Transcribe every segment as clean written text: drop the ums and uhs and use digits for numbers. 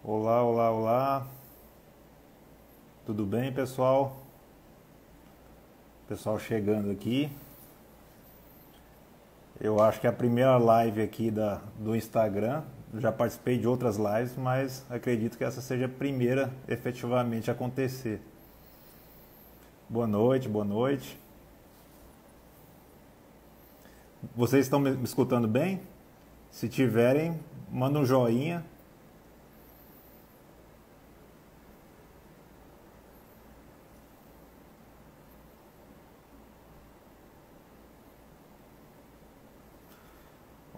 Olá, olá, olá. Tudo bem, pessoal? Pessoal chegando aqui. Eu acho que é a primeira live aqui do Instagram. Eu já participei de outras lives, mas acredito que essa seja a primeira efetivamente a acontecer. Boa noite, boa noite. Vocês estão me escutando bem? Se tiverem, manda um joinha.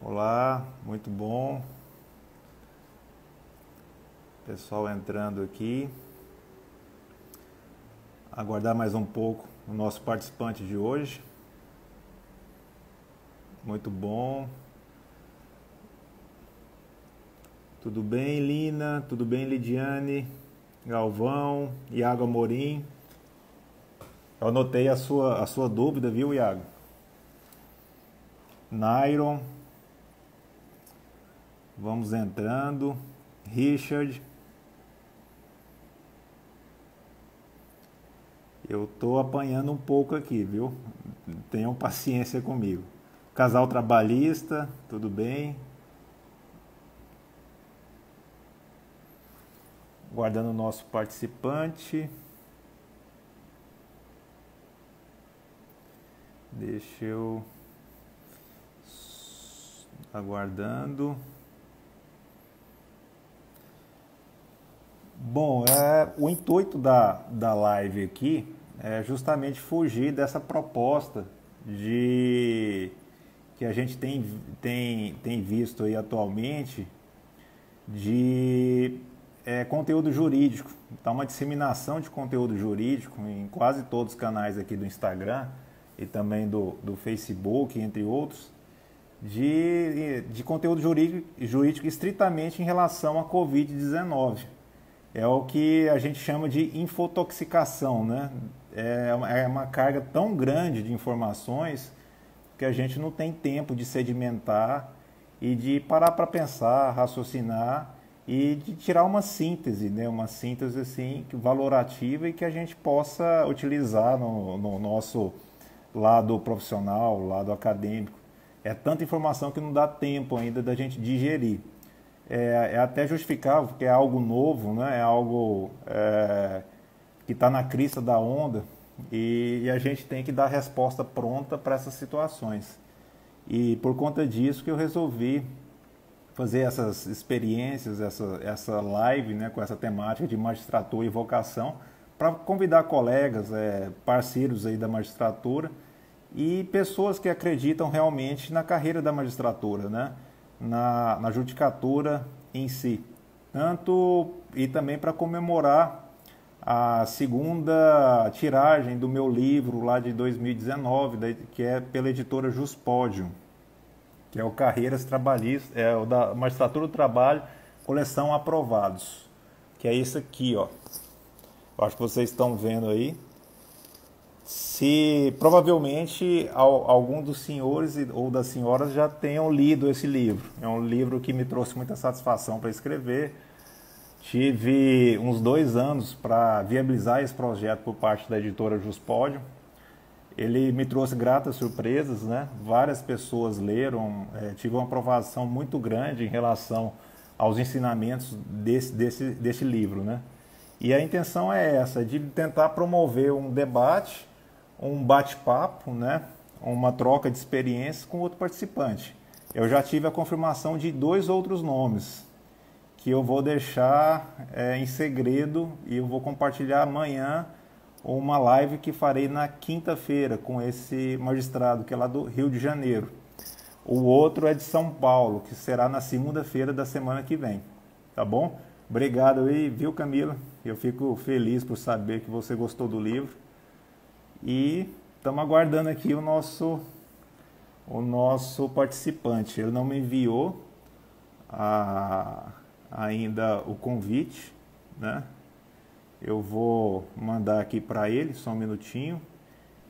Olá, muito bom. Pessoal entrando aqui. Aguardar mais um pouco o nosso participante de hoje. Muito bom. Tudo bem, Lina? Tudo bem, Lidiane? Galvão? Iago Amorim? Eu anotei a sua dúvida, viu, Iago? Nairon. Vamos entrando. Richard. Eu tô apanhando um pouco aqui, viu? Tenham paciência comigo. Casal trabalhista, tudo bem? Guardando o nosso participante. Deixa eu... Aguardando. Bom, o intuito da live aqui é justamente fugir dessa proposta de que a gente tem visto aí atualmente de conteúdo jurídico. Então, uma disseminação de conteúdo jurídico em quase todos os canais aqui do Instagram e também do Facebook, entre outros, de conteúdo jurídico estritamente em relação à Covid-19. É o que a gente chama de infotoxicação, né? É uma carga tão grande de informações que a gente não tem tempo de sedimentar e de parar para pensar, raciocinar e de tirar uma síntese, né? Uma síntese assim, valorativa e que a gente possa utilizar no nosso lado profissional, lado acadêmico. É tanta informação que não dá tempo ainda da gente digerir. É até justificável, porque é algo novo, né? É algo que está na crista da onda e a gente tem que dar resposta pronta para essas situações. E por conta disso que eu resolvi fazer essas experiências, essa live, né, com essa temática de magistratura e vocação, para convidar colegas, parceiros aí da magistratura e pessoas que acreditam realmente na carreira da magistratura, né? Na judicatura em si. E também para comemorar a segunda tiragem do meu livro lá de 2019, que é pela editora Juspódio, que é o Carreiras Trabalhistas, é o da Magistratura do Trabalho, coleção Aprovados, que é isso aqui, ó. Eu acho que vocês estão vendo aí. Se provavelmente algum dos senhores ou das senhoras já tenham lido esse livro. É um livro que me trouxe muita satisfação para escrever. Tive uns 2 anos para viabilizar esse projeto por parte da editora Juspódio. Ele me trouxe gratas surpresas, né? Várias pessoas leram, tive uma aprovação muito grande em relação aos ensinamentos desse livro, né? E a intenção é essa, de tentar promover um debate, um bate-papo, né? Uma troca de experiências com outro participante. Eu já tive a confirmação de 2 outros nomes, que eu vou deixar em segredo e eu vou compartilhar amanhã uma live que farei na quinta-feira com esse magistrado, que é lá do Rio de Janeiro. O outro é de São Paulo, que será na segunda-feira da semana que vem. Tá bom? Obrigado aí, viu, Camila? Eu fico feliz por saber que você gostou do livro. E estamos aguardando aqui o nosso participante. Ele não me enviou ainda o convite, né? Eu vou mandar aqui para ele, só um minutinho.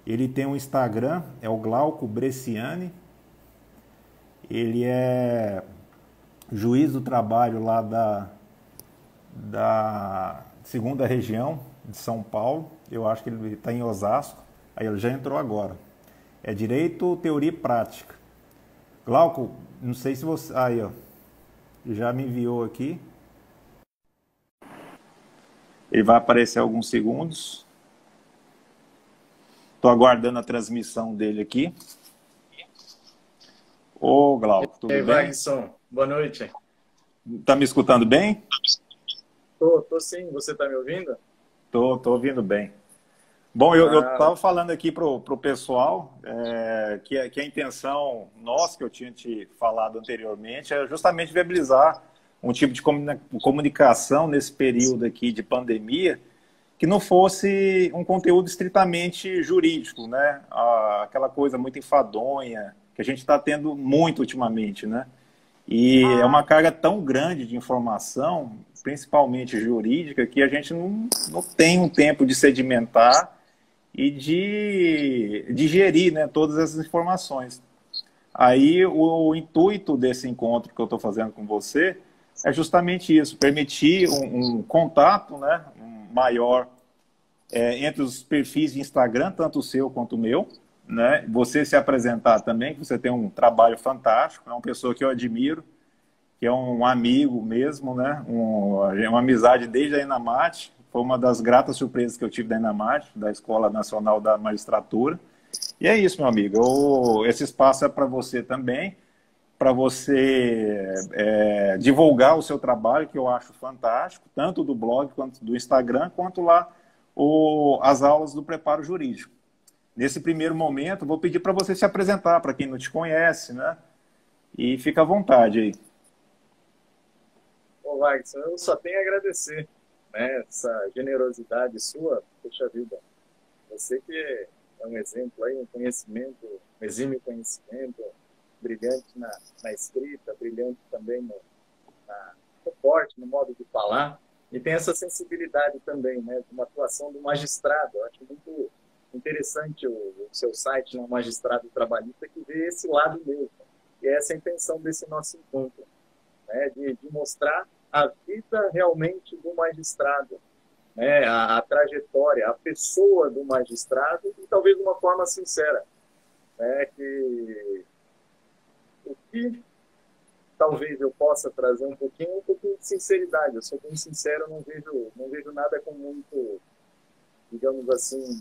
Ele tem um Instagram, é o Glauco Bresciani. Ele é juiz do trabalho lá da segunda região de São Paulo. Eu acho que ele está em Osasco. Aí ele já entrou agora. É Direito, Teoria e Prática. Glauco, não sei se você... Aí, ó. Já me enviou aqui. Ele vai aparecer alguns segundos. Estou aguardando a transmissão dele aqui. Ô, Glauco, tudo bem? Wagson, boa noite. Tá me escutando bem? Tô sim, você tá me ouvindo? Tô ouvindo bem. Bom, eu estava falando aqui pro pessoal que a intenção nossa, que eu tinha te falado anteriormente, é justamente viabilizar um tipo de comunicação nesse período aqui de pandemia que não fosse um conteúdo estritamente jurídico, né? Aquela coisa muito enfadonha que a gente está tendo muito ultimamente, né? E é uma carga tão grande de informação, principalmente jurídica, que a gente não tem um tempo de sedimentar e de digerir, né, todas essas informações. Aí o intuito desse encontro que eu estou fazendo com você é justamente isso, permitir um contato, né, maior entre os perfis de Instagram, tanto o seu quanto o meu, né, você se apresentar também, que você tem um trabalho fantástico, é uma pessoa que eu admiro, que é um amigo mesmo, né, uma amizade desde a Enamate, foi uma das gratas surpresas que eu tive da Enamate, da Escola Nacional da Magistratura. E é isso, meu amigo. Esse espaço é para você também, para você divulgar o seu trabalho, que eu acho fantástico, tanto do blog quanto do Instagram, quanto lá as aulas do preparo jurídico. Nesse primeiro momento, vou pedir para você se apresentar, para quem não te conhece, né? E fica à vontade aí. Ô, Wagson, eu só tenho a agradecer, né, essa generosidade sua, poxa vida. Você que é um exemplo aí, um conhecimento, um exímio conhecimento, brilhante na escrita, brilhante também no porte, no modo de falar, e tem essa sensibilidade também, né, de uma atuação do magistrado. Eu acho muito interessante o seu site, né, Magistrado Trabalhista, que vê esse lado mesmo. E essa é a intenção desse nosso encontro, né, de mostrar a vida realmente do magistrado, né, a trajetória, a pessoa do magistrado, e talvez de uma forma sincera, né, que o que talvez eu possa trazer um pouquinho de sinceridade. Eu sou bem sincero, não vejo nada com muito, digamos assim,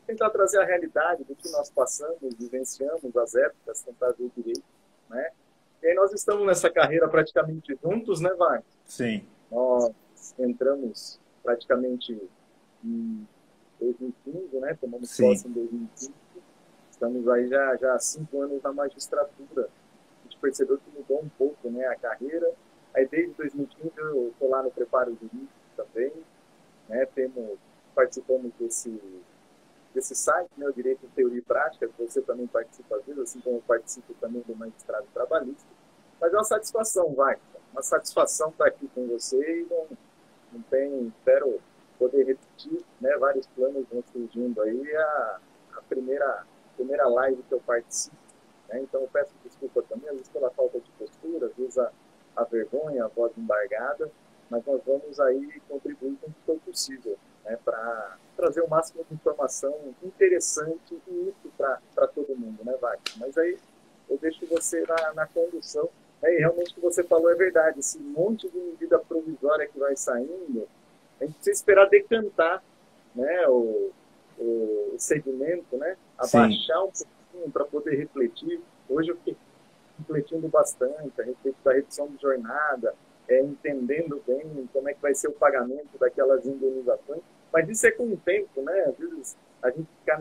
tentar trazer a realidade do que nós passamos, vivenciamos, as épocas, tentar ver direito, né? E aí nós estamos nessa carreira praticamente juntos, né, Wagner? Sim. Nós entramos praticamente em 2015, né? Tomamos posse em 2015. Estamos aí já há 5 anos na magistratura. A gente percebeu que mudou um pouco, né, a carreira. Aí desde 2015 eu estou lá no preparo jurídico também, né? Participamos desse site, né, o Direito, Teoria e Prática, que você também participa às vezes, assim como eu participo também do Magistrado Trabalhista. Mas é uma satisfação, Wagner, uma satisfação estar aqui com você, e não tem, espero poder repetir, né, vários planos vão surgindo aí, a primeira live que eu participo, né, então eu peço desculpa também, às vezes pela falta de postura, às vezes a vergonha, a voz embargada, mas nós vamos aí contribuir com o que for possível, né, para trazer o máximo de informação interessante e útil para todo mundo, né, Wagner? Mas aí eu deixo você na condução, né, e realmente o que você falou é verdade, esse monte de medida provisória que vai saindo, a gente precisa esperar decantar, né, o segmento, né, abaixar um pouquinho para poder refletir. Hoje eu fiquei refletindo bastante a respeito da redução de jornada, entendendo bem como é que vai ser o pagamento daquelas indenizações, mas isso é com o tempo, né? Às vezes a gente fica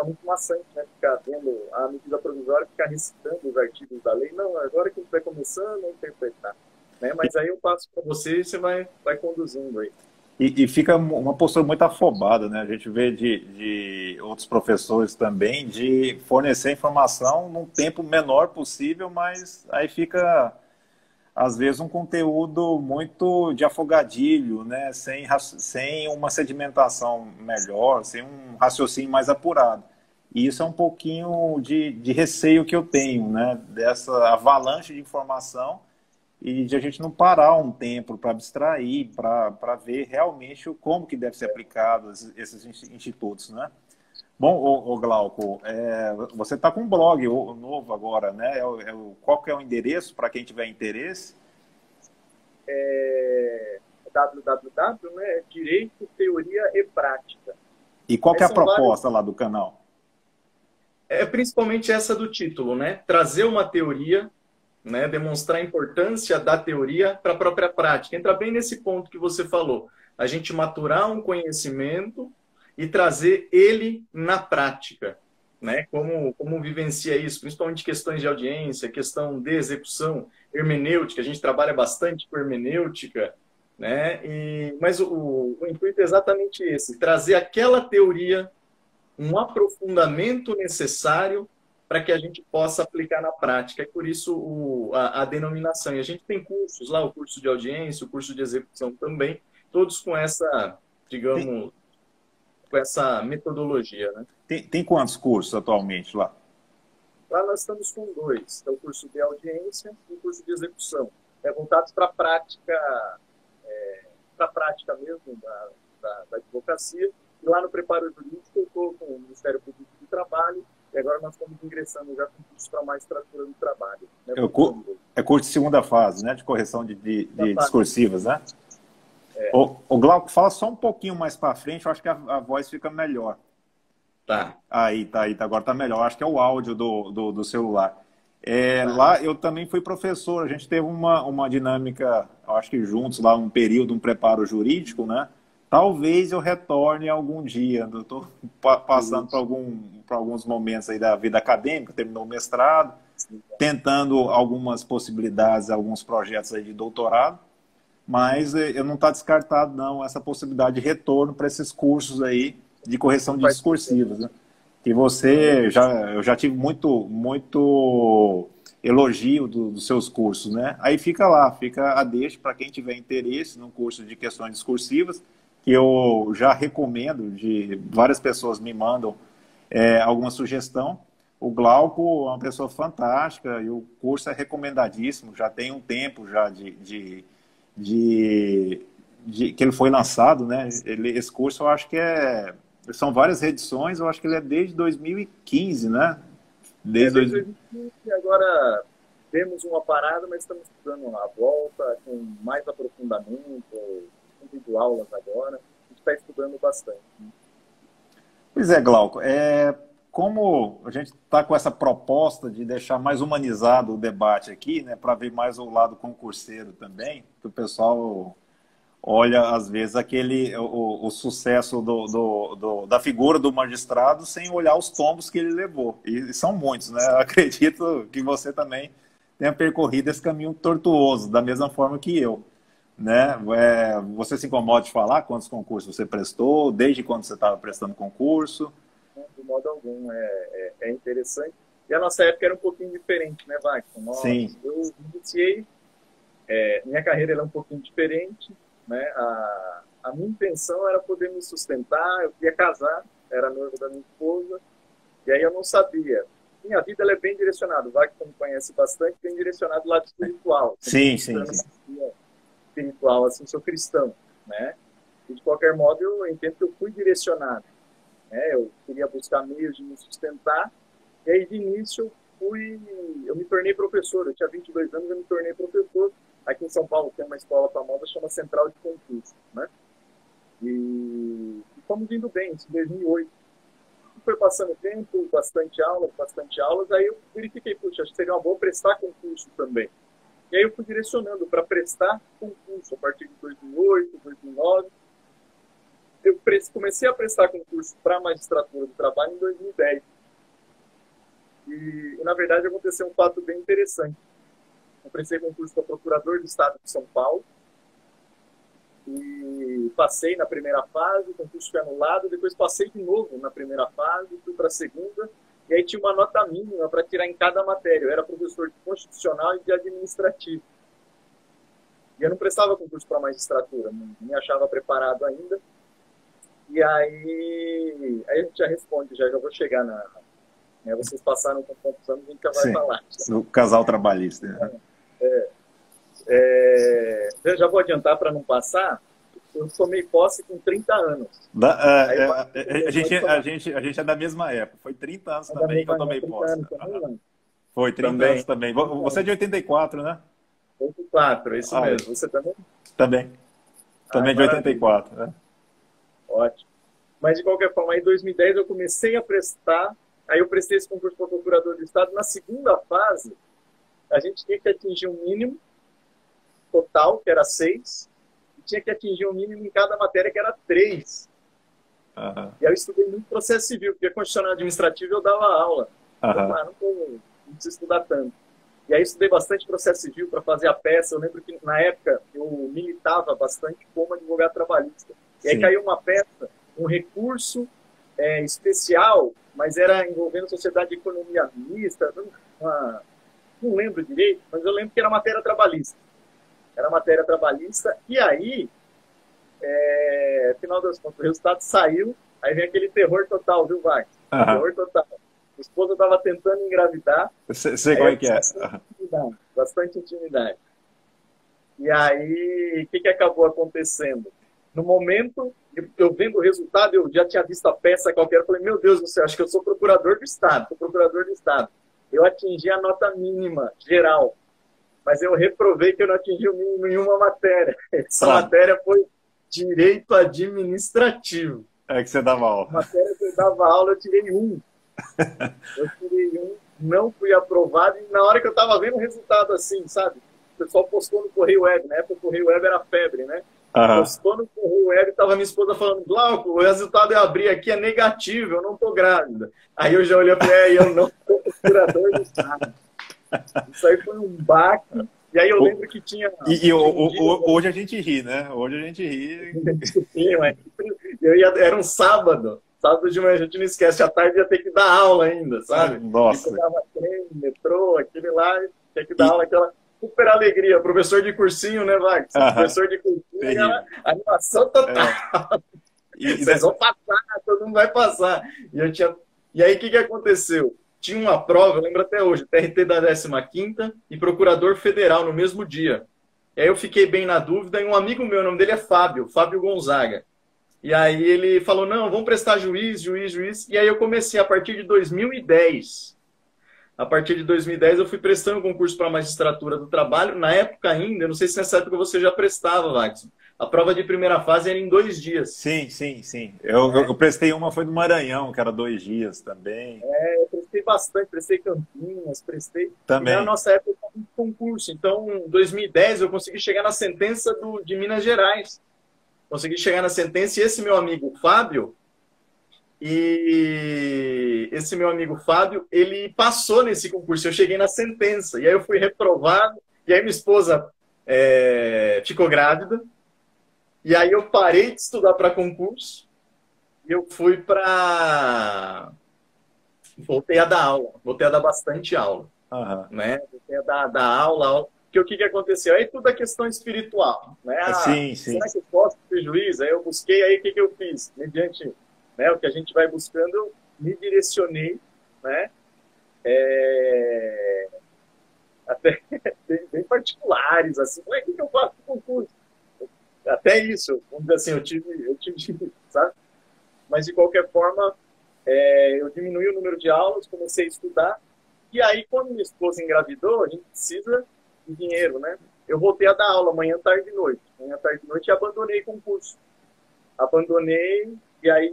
muito maçante, né? Ficar vendo a medida provisória, ficar recitando os artigos da lei. Não, agora que a gente vai começando a interpretar, né? Mas aí eu passo para você e você vai conduzindo aí. E fica uma postura muito afobada, né? A gente vê de outros professores também de fornecer informação num tempo menor possível, mas aí fica às vezes, um conteúdo muito de afogadilho, né? Sem uma sedimentação melhor, sem um raciocínio mais apurado. E isso é um pouquinho de receio que eu tenho, né? Dessa avalanche de informação e de a gente não parar um tempo para abstrair, para ver realmente como que deve ser aplicado esses institutos, né? Bom, Glauco, você está com um blog novo agora, né? Qual que é o endereço para quem tiver interesse? www, né? Direito, Teoria e Prática. E qual que é a proposta lá do canal? É principalmente essa do título, né? Trazer uma teoria, né? Demonstrar a importância da teoria para a própria prática. Entra bem nesse ponto que você falou. A gente maturar um conhecimento e trazer ele na prática, né? Como vivencia isso, principalmente questões de audiência, questão de execução, hermenêutica, a gente trabalha bastante com hermenêutica, né? Mas o intuito é exatamente esse, trazer aquela teoria, um aprofundamento necessário para que a gente possa aplicar na prática. É por isso a denominação. E a gente tem cursos lá, o curso de audiência, o curso de execução também, todos com essa, digamos, com essa metodologia, né? Tem quantos cursos atualmente lá? Lá nós estamos com 2, é o curso de audiência e o curso de execução. Voltados para a prática mesmo da advocacia. E lá no preparo jurídico eu estou com o Ministério Público do Trabalho e agora nós estamos ingressando já com cursos para mais estrutura do trabalho. Né? É curso de segunda fase, né? De correção de discursivas, né? O Glauco, fala só um pouquinho mais para frente, eu acho que a voz fica melhor. Tá. Aí, agora tá melhor. Acho que é o áudio do celular. Lá eu também fui professor, a gente teve uma dinâmica, acho que juntos lá, um período, um preparo jurídico, né? Talvez eu retorne algum dia. Eu estou passando por alguns momentos aí da vida acadêmica, terminou o mestrado, tentando algumas possibilidades, alguns projetos aí de doutorado, mas eu não está descartado, não, essa possibilidade de retorno para esses cursos aí de correção de discursivas, né? Que eu já tive muito elogio dos seus cursos, né? Aí fica a deixa para quem tiver interesse num curso de questões discursivas, que eu já recomendo, várias pessoas me mandam alguma sugestão. O Glauco é uma pessoa fantástica e o curso é recomendadíssimo, já tem um tempo já que ele foi lançado, né? Esse curso eu acho que são várias edições, eu acho que ele é desde 2015, né? Desde 2015, agora temos uma parada, mas estamos estudando a volta, com mais aprofundamento, individual agora, a gente está estudando bastante. Né? Pois é, Glauco, como a gente está com essa proposta de deixar mais humanizado o debate aqui, né, para ver mais o lado concurseiro também, que o pessoal olha, às vezes, o sucesso da figura do magistrado sem olhar os tombos que ele levou. E são muitos, né? Eu acredito que você também tenha percorrido esse caminho tortuoso, da mesma forma que eu. Né? Você se incomoda de falar quantos concursos você prestou, desde quando você estava prestando concurso? De modo algum, é interessante. E a nossa época era um pouquinho diferente, né, Wagner? Sim. Eu iniciei, minha carreira era um pouquinho diferente, né? A minha intenção era poder me sustentar, eu queria casar, era noivo da minha esposa, e aí eu não sabia. Minha vida ela é bem direcionada, o Wagner me conhece bastante, bem direcionado do lado espiritual. Sim. Espiritual, assim, sou cristão, né? E de qualquer modo eu entendo que eu fui direcionado, né? Eu queria buscar meios de me sustentar, e aí de início eu me tornei professor, eu tinha 22 anos, eu me tornei professor. Aqui em São Paulo tem uma escola famosa, chama Central de Concurso, né? E fomos indo bem, isso em 2008. E foi passando o tempo, bastante aulas, aí eu verifiquei, puxa, acho que seria uma boa prestar concurso também. E aí eu fui direcionando para prestar concurso a partir de 2008, 2009. Eu comecei a prestar concurso para a magistratura do trabalho em 2010. E, na verdade, aconteceu um fato bem interessante. Eu prestei concurso para procurador do Estado de São Paulo e passei na primeira fase, o concurso foi anulado, depois passei de novo na primeira fase, fui para a segunda, e aí tinha uma nota mínima para tirar em cada matéria. Eu era professor de constitucional e de administrativo. E eu não prestava concurso para magistratura, não me achava preparado ainda. E aí a gente já responde, já vou chegar na... Né, vocês passaram com quantos anos, a gente já vai Sim, falar. no casal trabalhista. Né? Já vou adiantar para não passar, eu tomei posse com 30 anos. A gente é da mesma época, foi 30 anos também que eu tomei posse. Foi 30 também. Anos também. Você é de 84, né? 84, isso mesmo. Você também? Também. Também de 84. Né? Ótimo. Mas, de qualquer forma, aí em 2010 eu comecei a prestar, aí eu prestei esse concurso para procurador do Estado. Na segunda fase, a gente tinha que atingir um mínimo total, que era 6, e tinha que atingir um mínimo em cada matéria, que era 3. Uhum. E aí eu estudei muito processo civil, porque constitucional administrativo eu dava aula. Uhum. Não preciso estudar tanto. E aí estudei bastante processo civil para fazer a peça. Eu lembro que, na época, eu militava bastante como advogado trabalhista. E aí caiu uma peça, um recurso especial, mas era envolvendo sociedade de economia mista, não lembro direito, mas eu lembro que era matéria trabalhista. Era matéria trabalhista, e aí, final das contas, o resultado saiu, aí vem aquele terror total, viu, Wagner? Uhum. Terror total. A esposa estava tentando engravidar. Sei como é que é. Bastante intimidade. E aí, o que acabou acontecendo? No momento, eu vendo o resultado, eu já tinha visto a peça qualquer, eu falei, meu Deus do céu, acho que eu sou procurador do Estado, Eu atingi a nota mínima, geral, mas eu reprovei que eu não atingi o mínimo em uma matéria. Essa matéria foi direito administrativo. É que você dava aula. A matéria que eu dava aula, eu tirei 1. Não fui aprovado, e na hora que eu estava vendo o resultado assim, sabe? O pessoal postou no Correio Web, na época o Correio Web era febre, né? Postou no Correio Web, estava minha esposa falando, Glauco, o resultado eu abri aqui é negativo, eu não estou grávida. Aí eu já olhei para ele, eu não sou procurador do Estado. Isso aí foi um baque. E aí eu lembro que tinha... Hoje a gente ri, né? Hoje a gente ri. Era um sábado. Sábado de manhã a gente não esquece, à tarde ia ter que dar aula ainda, sabe? Nossa. E dava trem, metrô, aquele lá, tinha que dar aula, aquela super alegria. Professor de cursinho, né, Wagner? Professor de cursinho, aquela animação total. Vocês vão passar, todo mundo vai passar. E aí o que aconteceu? Tinha uma prova, eu lembro até hoje, TRT da 15ª e procurador federal no mesmo dia. E aí eu fiquei bem na dúvida, e um amigo meu, o nome dele é Fábio Gonzaga. E aí ele falou, não, vamos prestar juiz. E aí eu comecei a partir de 2010. A partir de 2010 eu fui prestando concurso para a magistratura do trabalho. Na época ainda, eu não sei se nessa época você já prestava, Watson. A prova de primeira fase era em 2 dias. Sim. Eu prestei uma, foi no Maranhão, que era 2 dias também. Eu prestei bastante, prestei Campinas, Também. E na nossa época eu estava em concurso. Então, em 2010 eu consegui chegar na sentença de Minas Gerais. Consegui chegar na sentença, e esse meu amigo Fábio, ele passou nesse concurso. Eu cheguei na sentença, e aí eu fui reprovado, e aí minha esposa ficou grávida, e aí eu parei de estudar para concurso, e eu fui para... Voltei a dar aula, voltei a dar bastante aula. Uhum. Né? Voltei a dar aula. Porque o que aconteceu? Aí tudo é questão espiritual. Né? Sim. Será que eu posso ser juiz? Aí eu busquei, aí o que eu fiz? Mediante, né, o que a gente vai buscando, eu me direcionei, né? Até bem particulares, assim. O que eu faço com o concurso? Até isso, vamos dizer assim, eu tive, sabe? Mas, de qualquer forma, eu diminui o número de aulas, comecei a estudar, e aí, quando minha esposa engravidou, a gente precisa de dinheiro, né? Eu voltei a dar aula manhã, tarde e noite. E abandonei o concurso. E aí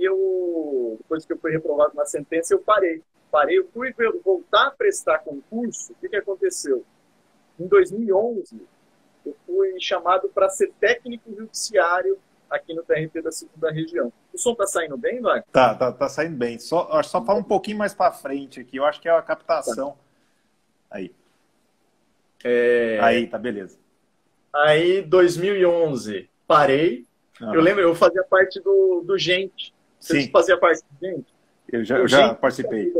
depois que eu fui reprovado na sentença, eu parei. Eu fui voltar a prestar concurso. O que aconteceu? Em 2011, eu fui chamado para ser técnico judiciário aqui no TRT da 2ª Região. O som tá saindo bem, vai? Tá saindo bem. Só fala um pouquinho mais para frente aqui. Eu acho que é a captação. Tá. Aí, tá beleza. Aí, 2011, parei. Eu lembro, eu fazia parte do Gente. Você fazia parte do Gente? Eu já participei.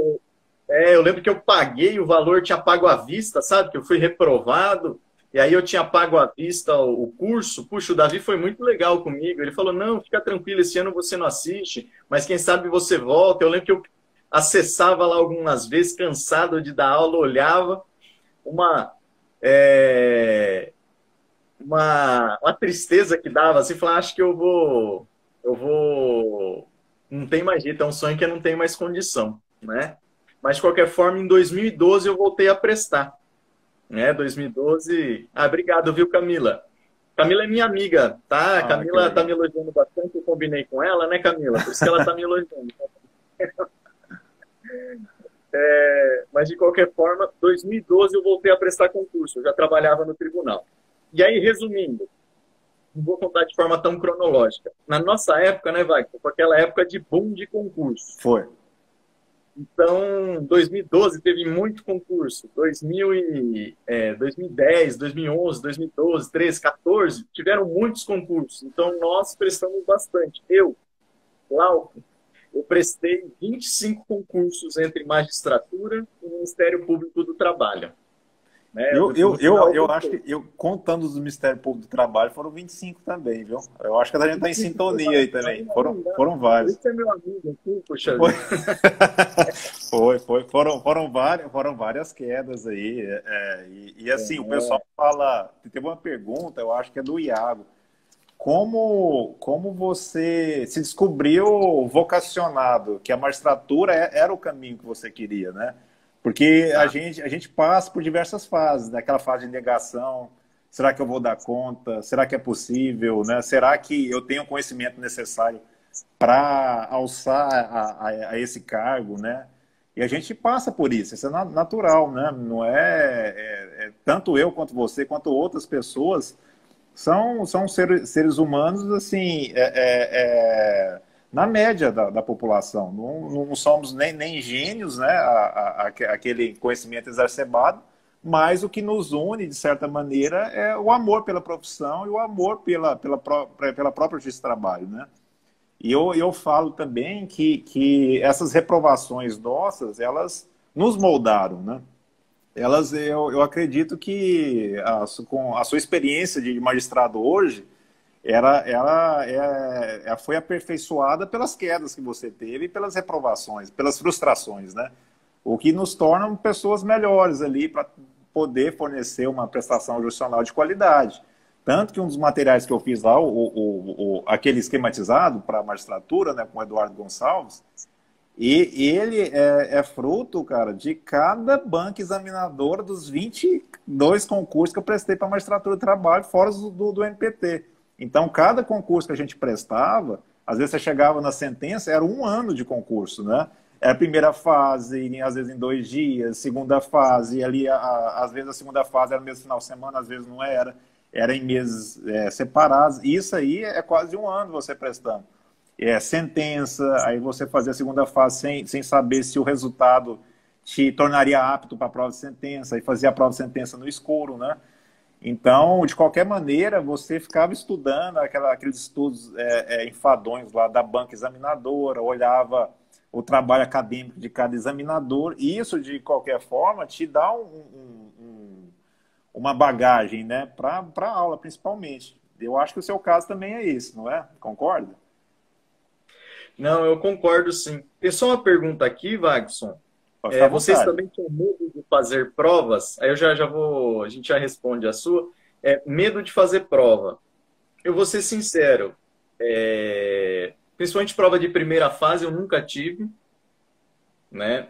Eu lembro que eu paguei o valor, tinha pago à vista, sabe? Que eu fui reprovado. E aí eu tinha pago à vista o curso. Puxa, o Davi foi muito legal comigo. Ele falou, não, fica tranquilo, esse ano você não assiste, mas quem sabe você volta. Eu lembro que eu acessava lá algumas vezes, cansado de dar aula, olhava. É, uma tristeza que dava, assim, falar, acho que não tem mais jeito, é um sonho que eu não tenho mais condição, né? Mas, de qualquer forma, em 2012 eu voltei a prestar, né? 2012... Ah, obrigado, viu, Camila? Camila é minha amiga, tá? A Ah, que Camila tá legal. me elogiando bastante, eu combinei com ela, né, Camila? Por isso que ela tá me elogiando. Mas, de qualquer forma, 2012 eu voltei a prestar concurso, eu já trabalhava no tribunal. E aí, resumindo, não vou contar de forma tão cronológica. Na nossa época, né, Wagner, foi aquela época de boom de concurso. Foi. Então, 2012 teve muito concurso. 2010, 2011, 2012, 13, 14, tiveram muitos concursos. Então, nós prestamos bastante. Glauco, eu prestei 25 concursos entre magistratura e Ministério Público do Trabalho. Né? No final, Eu acho que, contando os do Ministério Público do Trabalho, foram 25 também, viu? Eu acho que a gente está em sintonia aí também. Foram por vários. isso é meu amigo aqui, poxa Foi, vida. foram várias quedas aí. E assim, o pessoal fala. Teve uma pergunta, eu acho que é do Iago. Como você se descobriu vocacionado, que a magistratura era o caminho que você queria, né? Porque a gente passa por diversas fases, né? Aquela fase de negação, será que eu vou dar conta? Será que é possível, né? Será que eu tenho o conhecimento necessário para alçar a esse cargo, né? E a gente passa por isso é natural, né? Não tanto eu quanto você, quanto outras pessoas são seres humanos assim na média da população. Não somos nem gênios, né? Aquele conhecimento exacerbado, mas o que nos une, de certa maneira, é o amor pela profissão e o amor pela própria justiça de trabalho, né? E eu falo também que essas reprovações nossas, elas nos moldaram, né? Eu acredito que com a sua experiência de magistrado hoje, ela foi aperfeiçoada pelas quedas que você teve e pelas reprovações, pelas frustrações, né? O que nos torna pessoas melhores ali para poder fornecer uma prestação jurisdicional de qualidade. Tanto que um dos materiais que eu fiz lá, aquele esquematizado para a magistratura, né, com o Eduardo Gonçalves, e ele é fruto, cara, de cada banca examinadora dos 22 concursos que eu prestei para a magistratura de trabalho, fora do MPT. Então, cada concurso que a gente prestava, às vezes você chegava na sentença, era um ano de concurso, né? Era a primeira fase, às vezes em 2 dias, segunda fase, ali, às vezes a segunda fase era no mesmo final de semana, às vezes não era em meses separados. Isso aí é quase um ano você prestando. Sentença, aí você fazia a segunda fase sem saber se o resultado te tornaria apto para a prova de sentença, aí fazia a prova de sentença no escuro, né? Então, de qualquer maneira, você ficava estudando aqueles estudos enfadonhos lá da banca examinadora, olhava o trabalho acadêmico de cada examinador, e isso, de qualquer forma, te dá uma bagagem, né, para a aula, principalmente. Eu acho que o seu caso também é isso, não é? Concorda? Não, eu concordo sim. Tem só uma pergunta aqui, Wagson. Pode ficar à Vocês vontade. também tinham medo de fazer provas? Aí eu já vou, a gente já responde a sua. Medo de fazer prova. Eu vou ser sincero, principalmente prova de primeira fase eu nunca tive, né?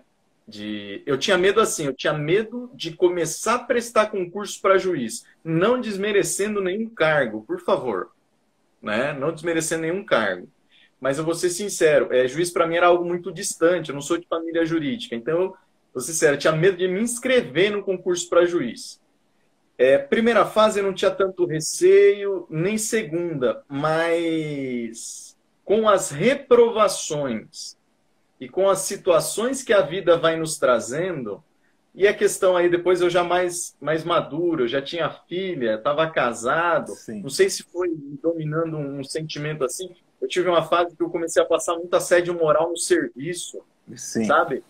Eu tinha medo assim, eu tinha medo de começar a prestar concurso para juiz, não desmerecendo nenhum cargo, por favor, né? Não desmerecendo nenhum cargo. Mas eu vou ser sincero, juiz para mim era algo muito distante, eu não sou de família jurídica, então, eu vou ser sincero, eu tinha medo de me inscrever no concurso para juiz. Primeira fase eu não tinha tanto receio, nem segunda, mas com as reprovações e com as situações que a vida vai nos trazendo, e a questão aí, depois eu já mais maduro, eu já tinha filha, estava casado, Sim. não sei se foi dominando um sentimento assim, eu tive uma fase que eu comecei a passar muito assédio moral no serviço, Sim. sabe?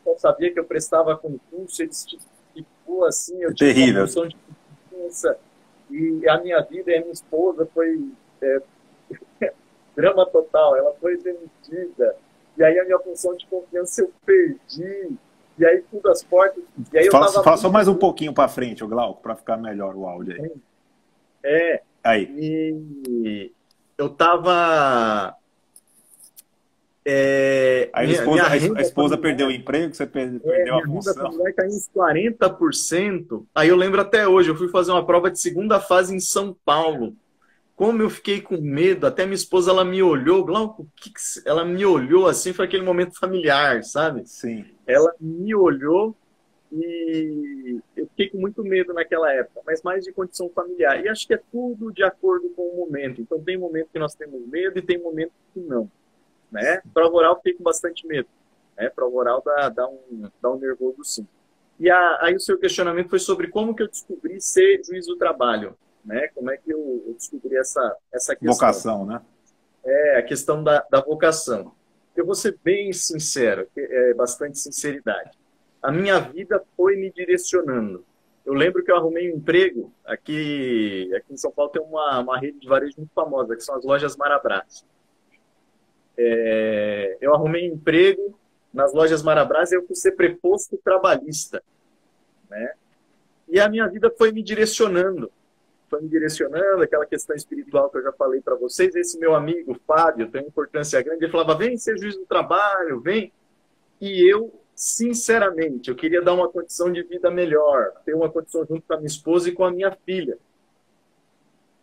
Eu sabia que eu prestava concurso, eles tipo assim, eu É tive uma terrível. função de sentença, e a minha vida e a minha esposa foi drama total, ela foi demitida, e aí a minha função de confiança eu perdi, e aí tudo as portas, e aí eu tava... Faça mais um pouquinho para frente, o Glauco, para ficar melhor o áudio aí. Aí. E eu tava... Aí a esposa perdeu o emprego, você perdeu a função. Minha renda caiu uns 40%. Aí eu lembro até hoje, eu fui fazer uma prova de segunda fase em São Paulo. Como eu fiquei com medo, até minha esposa, ela me olhou, Glauco, ela me olhou assim, foi aquele momento familiar, sabe? Sim. Ela me olhou e eu fiquei com muito medo naquela época, mas mais de condição familiar. E acho que é tudo de acordo com o momento. Então tem momento que nós temos medo e tem momento que não. Né? Prova oral fiquei com bastante medo. Né? Prova oral dá um nervoso sim. E aí o seu questionamento foi sobre como que eu descobri ser juiz do trabalho. Né? Como é que eu descobri essa questão. Vocação, né? A questão da vocação. Eu vou ser bem sincero, bastante sinceridade. A minha vida foi me direcionando. Eu lembro que eu arrumei um emprego, aqui em São Paulo tem uma rede de varejo muito famosa, que são as lojas Marabras. Eu arrumei emprego nas lojas Marabras e eu fui ser preposto trabalhista, né? E a minha vida foi me direcionando, aquela questão espiritual que eu já falei para vocês. Esse meu amigo Fábio tem uma importância grande, ele falava, vem ser juiz do trabalho, vem. E eu, sinceramente, eu queria dar uma condição de vida melhor, ter uma condição junto com a minha esposa e com a minha filha.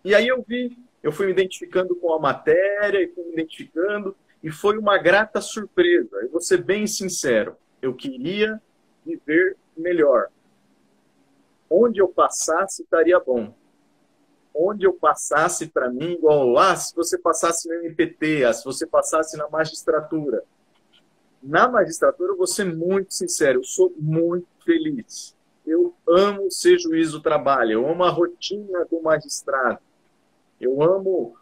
E aí eu fui me identificando com a matéria, e fui me identificando, e foi uma grata surpresa. Eu vou ser bem sincero, eu queria viver melhor. Onde eu passasse, estaria bom. Onde eu passasse, para mim, igual, se você passasse no MPT, se você passasse na magistratura. Na magistratura, eu vou ser muito sincero, eu sou muito feliz. Eu amo ser juiz do trabalho, eu amo a rotina do magistrado. Eu amo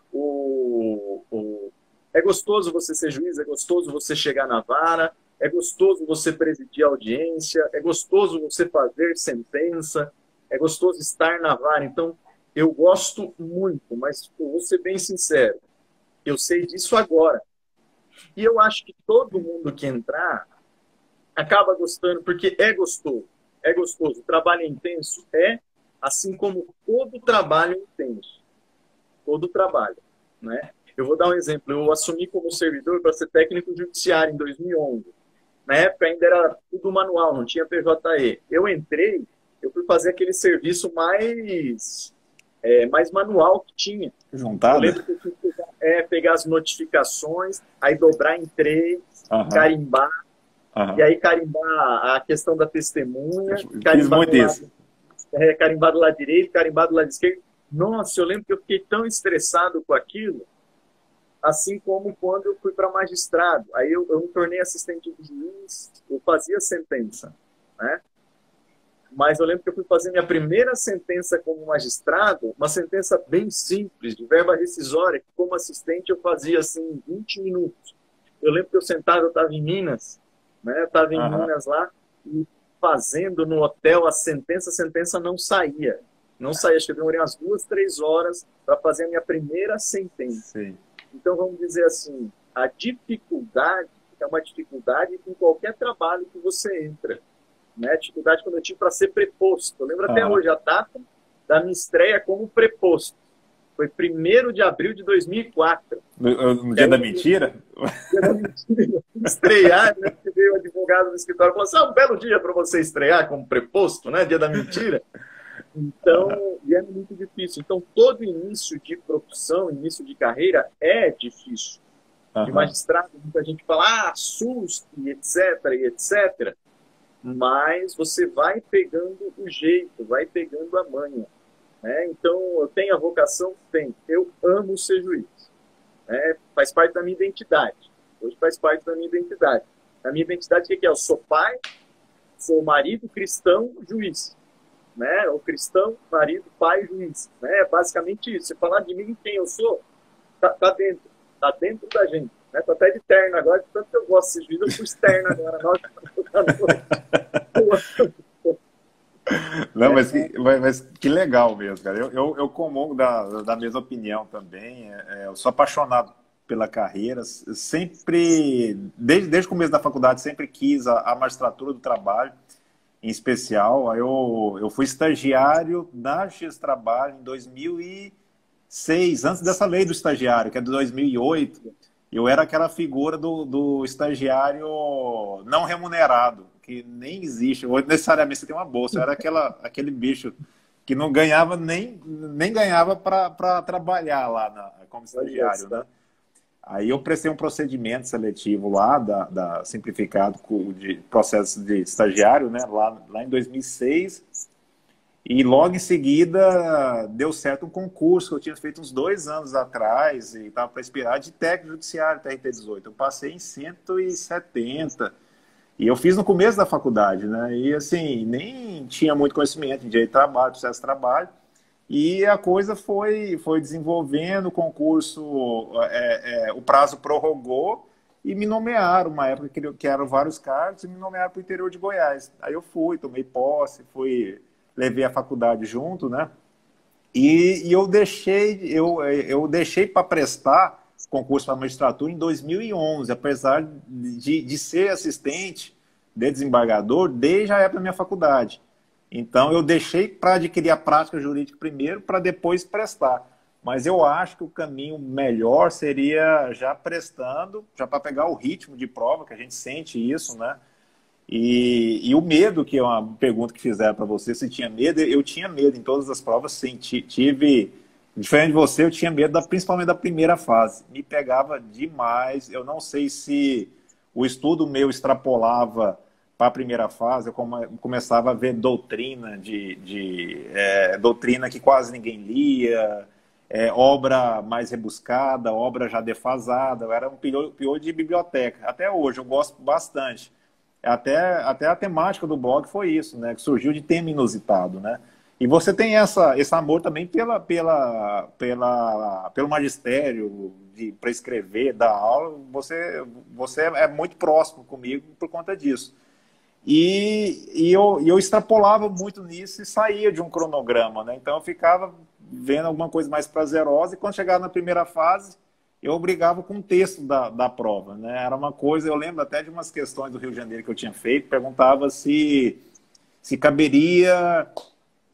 É gostoso você ser juiz, é gostoso você chegar na vara, é gostoso você presidir a audiência, é gostoso você fazer sentença, é gostoso estar na vara. Então, eu gosto muito, mas vou ser bem sincero, eu sei disso agora. E eu acho que todo mundo que entrar acaba gostando, porque é gostoso. É gostoso. O trabalho é intenso? Assim como todo trabalho é intenso. Todo trabalho, né? Eu vou dar um exemplo. Eu assumi como servidor para ser técnico judiciário em 2011. Na época ainda era tudo manual, não tinha PJE. Eu entrei, eu fui fazer aquele serviço mais manual que tinha. Juntado? Eu lembro que eu fui pegar as notificações, aí dobrar em 3, carimbar, e aí carimbar a questão da testemunha, carimbar do lado direito, carimbar do lado esquerdo. Nossa, eu lembro que eu fiquei tão estressado com aquilo, assim como quando eu fui para magistrado. Aí eu me tornei assistente de juiz, eu fazia sentença, né? Mas eu lembro que eu fui fazer minha primeira sentença como magistrado, uma sentença bem simples, de verba rescisória, que como assistente eu fazia assim em 20 minutos. Eu lembro que eu estava em Minas, né? Eu estava em Minas lá, e fazendo no hotel a sentença não saía. Não saía, acho que eu demorei umas 2, 3 horas para fazer a minha primeira sentença. Sim. Então, vamos dizer assim, a dificuldade é uma dificuldade em qualquer trabalho que você entra. Né? Dificuldade quando eu tive para ser preposto. Eu lembro até hoje a data da minha estreia como preposto. Foi 1º de abril de 2004. No dia da mentira? Dia da mentira. Estrear, né? Porque veio o advogado do escritório e falou assim, um belo dia para você estrear como preposto, né? Dia da mentira. Então, e é muito difícil. Então, todo início de profissão, início de carreira é difícil. De magistrado, muita gente fala, susto, e etc. Mas você vai pegando o jeito, vai pegando a manha. Né? Então, eu tenho a vocação? Tenho. Eu amo ser juiz. Né? Faz parte da minha identidade. Hoje faz parte da minha identidade. A minha identidade, o que é? Eu sou pai, sou marido, cristão, juiz. Né? O cristão, marido, pai, juiz. Né? É basicamente isso. Você falar de mim, quem eu sou, tá dentro da gente. Né? Tô até de terno agora, de tanto que eu gosto de ser juiz, eu fui externo agora. Não, mas que legal mesmo, cara. Eu comungo da mesma opinião também. Eu sou apaixonado pela carreira. Sempre, desde o começo da faculdade, sempre quis a magistratura do trabalho, em especial. Eu fui estagiário na Justiça do Trabalho em 2006, antes dessa lei do estagiário, que é de 2008. Eu era aquela figura do estagiário não remunerado, que nem existe. Hoje, necessariamente, você tem uma bolsa. Eu era aquele bicho que não ganhava nem ganhava para trabalhar lá como estagiário, né? Aí eu prestei um procedimento seletivo lá, simplificado de processo de estagiário, né? Lá em 2006. E logo em seguida deu certo um concurso que eu tinha feito uns 2 anos atrás e estava para expirar de técnico judiciário, TRT-18. Eu passei em 170 e eu fiz no começo da faculdade, né? E assim, nem tinha muito conhecimento em direito de trabalho, processo de trabalho. E a coisa foi desenvolvendo, o concurso, o prazo prorrogou e me nomearam, uma época que eram vários cargos, e me nomearam para o interior de Goiás. Aí eu fui, tomei posse, levei a faculdade junto, né? E eu deixei para prestar concurso para magistratura em 2011, apesar de ser assistente de desembargador desde a época da minha faculdade. Então, eu deixei para adquirir a prática jurídica primeiro, para depois prestar. Mas eu acho que o caminho melhor seria já prestando, já para pegar o ritmo de prova, que a gente sente isso, né? E o medo, que é uma pergunta que fizeram para você, se tinha medo, eu tinha medo em todas as provas, sim, tive, diferente de você, eu tinha medo principalmente da primeira fase, me pegava demais, eu não sei se o estudo meu extrapolava para a primeira fase, eu começava a ver doutrina, doutrina que quase ninguém lia, obra mais rebuscada, obra já defasada, eu era um pior de biblioteca, até hoje eu gosto bastante. Até a temática do blog foi isso, né? Que surgiu de tema inusitado, né? E você tem esse amor também pelo magistério, para escrever, dar aula. Você é muito próximo comigo por conta disso. E eu extrapolava muito nisso e saía de um cronograma, né? Então eu ficava vendo alguma coisa mais prazerosa e quando chegava na primeira fase eu obrigava com o texto da prova, né? Era uma coisa, eu lembro até de umas questões do Rio de Janeiro que eu tinha feito, perguntava se caberia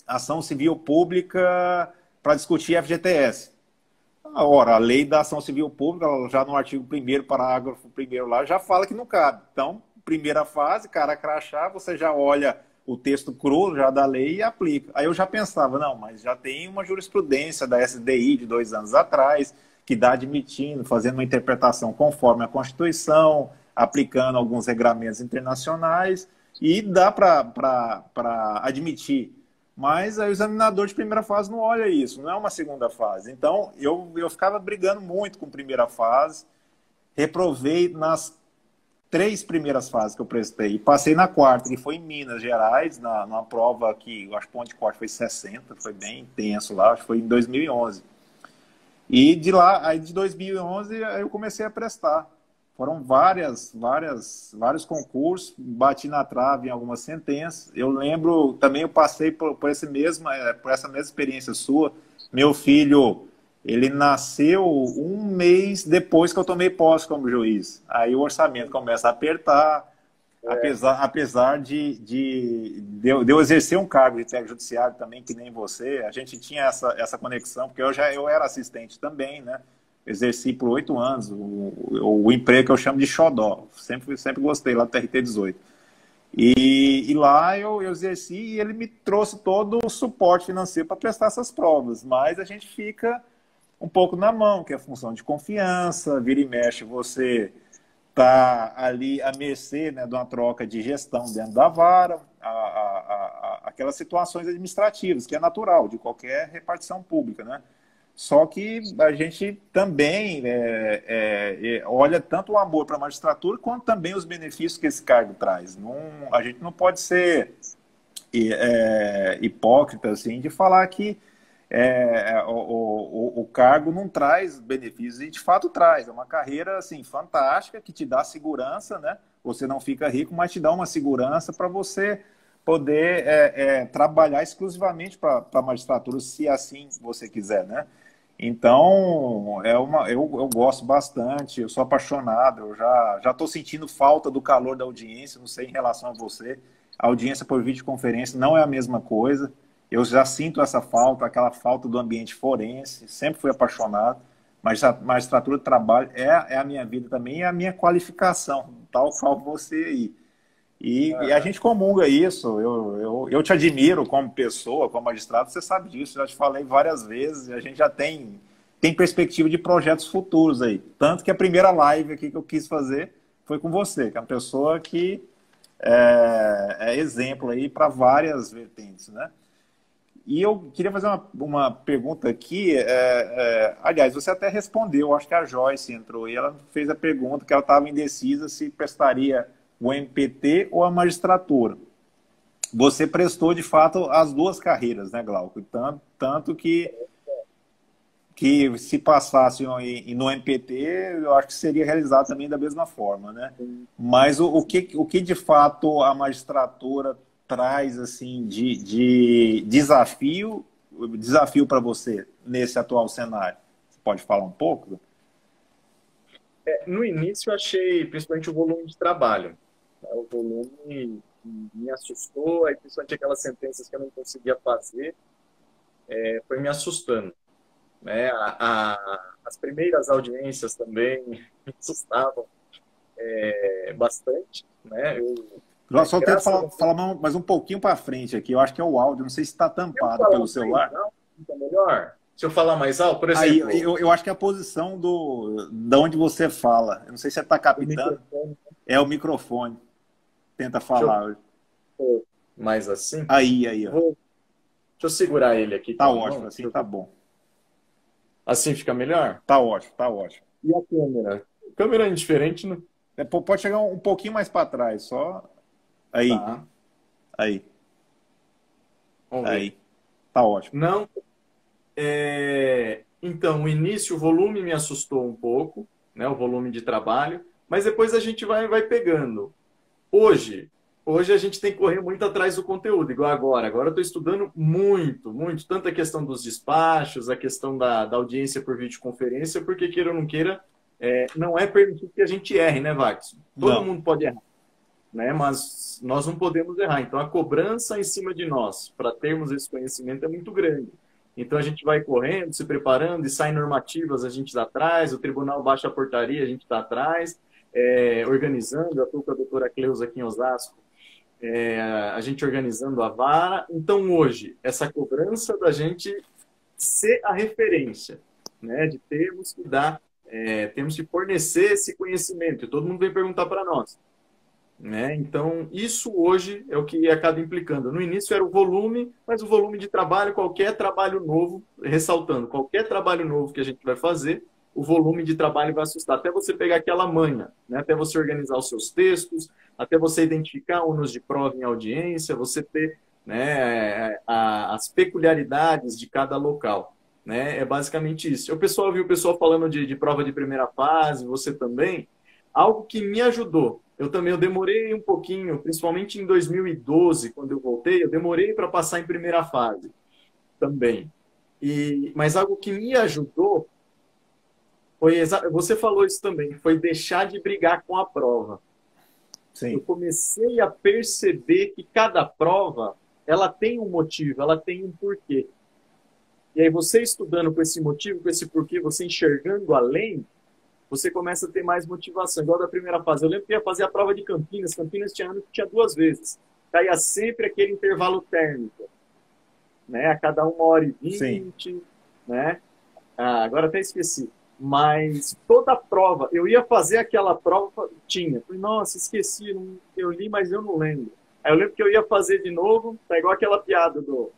ação civil pública para discutir FGTS. Ora, a lei da ação civil pública, já no artigo 1º, parágrafo 1º lá, já fala que não cabe. Então, primeira fase, cara crachá, você já olha o texto cru já da lei e aplica. Aí eu já pensava, não, mas já tem uma jurisprudência da SDI de 2 anos atrás, que dá admitindo, fazendo uma interpretação conforme a Constituição, aplicando alguns regramentos internacionais, e dá para admitir. Mas aí o examinador de primeira fase não olha isso, não é uma segunda fase. Então, eu ficava brigando muito com primeira fase, reprovei nas 3 primeiras fases que eu prestei, e passei na 4ª, que foi em Minas Gerais, numa prova que, eu acho que o ponto de corte foi 60, foi bem intenso lá, acho que foi em 2011. E de lá, aí de 2011, eu comecei a prestar. Foram vários concursos, bati na trave em algumas sentenças. Eu lembro, também eu passei por essa mesma experiência sua. Meu filho, ele nasceu 1 mês depois que eu tomei posse como juiz. Aí o orçamento começa a apertar. Apesar de eu exercer um cargo de técnico judiciário também, que nem você, a gente tinha essa conexão, porque eu era assistente também, né? Exerci por 8 anos o emprego que eu chamo de xodó. Sempre gostei lá do TRT-18. E lá eu exerci e ele me trouxe todo o suporte financeiro para prestar essas provas. Mas a gente fica um pouco na mão, que é a função de confiança, vira e mexe, você está ali à mercê, né, de uma troca de gestão dentro da vara, aquelas situações administrativas, que é natural de qualquer repartição pública, né? Só que a gente também olha tanto o amor para a magistratura, quanto também os benefícios que esse cargo traz. A gente não pode ser hipócrita assim, de falar que o cargo não traz benefícios, e de fato traz. É uma carreira assim, fantástica, que te dá segurança, né? Você não fica rico, mas te dá uma segurança para você poder trabalhar exclusivamente para a magistratura, se assim você quiser, né? Então, eu gosto bastante, eu sou apaixonado, eu já estou sentindo falta do calor da audiência, não sei em relação a você. A audiência por videoconferência não é a mesma coisa. Eu já sinto essa falta, aquela falta do ambiente forense, sempre fui apaixonado, mas a magistratura de trabalho é a minha vida também, é a minha qualificação, tal qual você aí. E a gente comunga isso. Eu te admiro como pessoa, como magistrado, você sabe disso, já te falei várias vezes, e a gente já tem perspectiva de projetos futuros aí. Tanto que a primeira live aqui que eu quis fazer foi com você, que é uma pessoa que é exemplo aí para várias vertentes, né? E eu queria fazer uma pergunta aqui. Aliás, você até respondeu, acho que a Joyce entrou e ela fez a pergunta que ela estava indecisa se prestaria o MPT ou a magistratura. Você prestou, de fato, as duas carreiras, né, Glauco? Tanto que se passasse no MPT, eu acho que seria realizado também da mesma forma, né? Mas o que de fato a magistratura traz assim de desafio para você nesse atual cenário? Você pode falar um pouco? No início eu achei principalmente o volume de trabalho. O volume me assustou, aí principalmente aquelas sentenças que eu não conseguia fazer, foi me assustando. Né? As primeiras audiências também me assustavam bastante. Né? Eu só tento falar mais um pouquinho para frente aqui. Eu acho que é o áudio. Não sei se está tampado pelo celular. Fica melhor? Se eu falar mais alto, por exemplo... Aí, eu acho que é a posição de onde você fala. Eu não sei se você está captando. É o microfone. Tenta falar. Mais assim? Aí. Ó. Deixa eu segurar ele aqui. Tá ótimo, assim tá bom. Assim fica melhor? Tá ótimo. E a câmera? A câmera é indiferente, né? Pode chegar um pouquinho mais para trás, só. Aí. Tá. Aí. Vamos ver. Aí. Tá ótimo. Não. Então, o início, o volume me assustou um pouco, né? O volume de trabalho, mas depois a gente vai pegando. Hoje a gente tem que correr muito atrás do conteúdo, igual agora. Agora eu estou estudando muito, tanto a questão dos despachos, a questão da audiência por videoconferência, porque queira ou não queira, não é permitido que a gente erre, né, Wagner? Todo mundo pode errar, né? Mas nós não podemos errar. Então a cobrança em cima de nós, para termos esse conhecimento, é muito grande. Então a gente vai correndo, se preparando, e saem normativas, a gente está atrás, o tribunal baixa a portaria, a gente está atrás, organizando, eu estou com a doutora Cleusa aqui em Osasco, a gente organizando a vara. Então, hoje, essa cobrança da gente ser a referência, né? De termos que dar, temos que fornecer esse conhecimento, e todo mundo vem perguntar para nós. Né? Então, isso hoje é o que acaba implicando. No início era o volume, mas o volume de trabalho, qualquer trabalho novo, ressaltando, qualquer trabalho novo que a gente vai fazer, o volume de trabalho vai assustar. Até você pegar aquela manha, né? Até você organizar os seus textos, até você identificar ônus de prova em audiência, você ter, né, as peculiaridades de cada local. Né? É basicamente isso. O pessoal viu o pessoal falando de prova de primeira fase, você também. Algo que me ajudou. Eu demorei um pouquinho, principalmente em 2012, quando eu voltei, eu demorei para passar em primeira fase também. Mas algo que me ajudou você falou isso também, foi deixar de brigar com a prova. Sim. Eu comecei a perceber que cada prova, ela tem um motivo, ela tem um porquê. E aí você estudando com esse motivo, com esse porquê, você enxergando além, você começa a ter mais motivação. Igual da primeira fase. Eu lembro que ia fazer a prova de Campinas. Campinas tinha ano que tinha 2 vezes. Caía sempre aquele intervalo térmico. Né? A cada 1h20. Né? Agora até esqueci. Mas toda prova, eu ia fazer aquela prova, tinha. Falei, nossa, esqueci, eu li, mas eu não lembro. Aí eu lembro que eu ia fazer de novo, tá igual aquela piada do...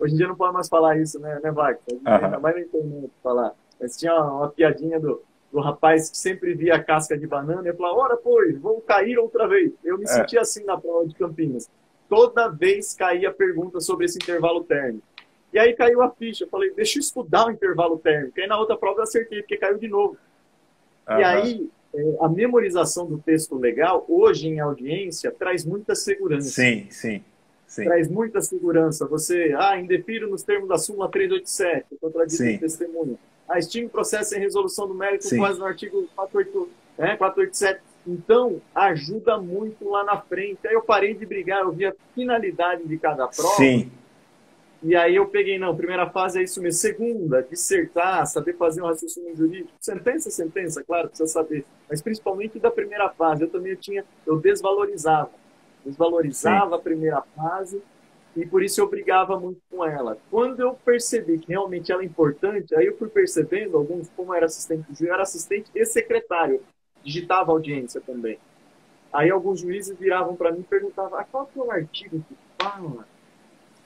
Hoje em dia não pode mais falar isso, né Wagner? Ainda mais na internet falar. Mas tinha uma piadinha do rapaz que sempre via a casca de banana e falava, ora, pois, vou cair outra vez. Eu me senti assim na prova de Campinas. Toda vez caía pergunta sobre esse intervalo térmico. E aí caiu a ficha. Eu falei, deixa eu estudar o intervalo térmico. Aí na outra prova eu acertei, porque caiu de novo. E aí, a memorização do texto legal, hoje em audiência, traz muita segurança. Sim. sim, traz muita segurança. Você, indefiro nos termos da súmula 387, contradito em sim, testemunha. Estime processo em resolução do mérito com sim, base no artigo 487. Então, ajuda muito lá na frente. Aí eu parei de brigar, eu vi a finalidade de cada prova. sim, E aí eu peguei, não, primeira fase é isso mesmo. Segunda, dissertar, saber fazer um raciocínio jurídico. Sentença, claro, precisa saber. Mas principalmente da primeira fase. Eu desvalorizava. sim, Desvalorizava a primeira fase e por isso eu brigava muito com ela. Quando eu percebi que realmente ela é importante, aí eu fui percebendo, alguns, como era assistente do juiz, eu era assistente e secretário. Digitava audiência também. Aí alguns juízes viravam para mim e perguntavam, qual que é o artigo que fala?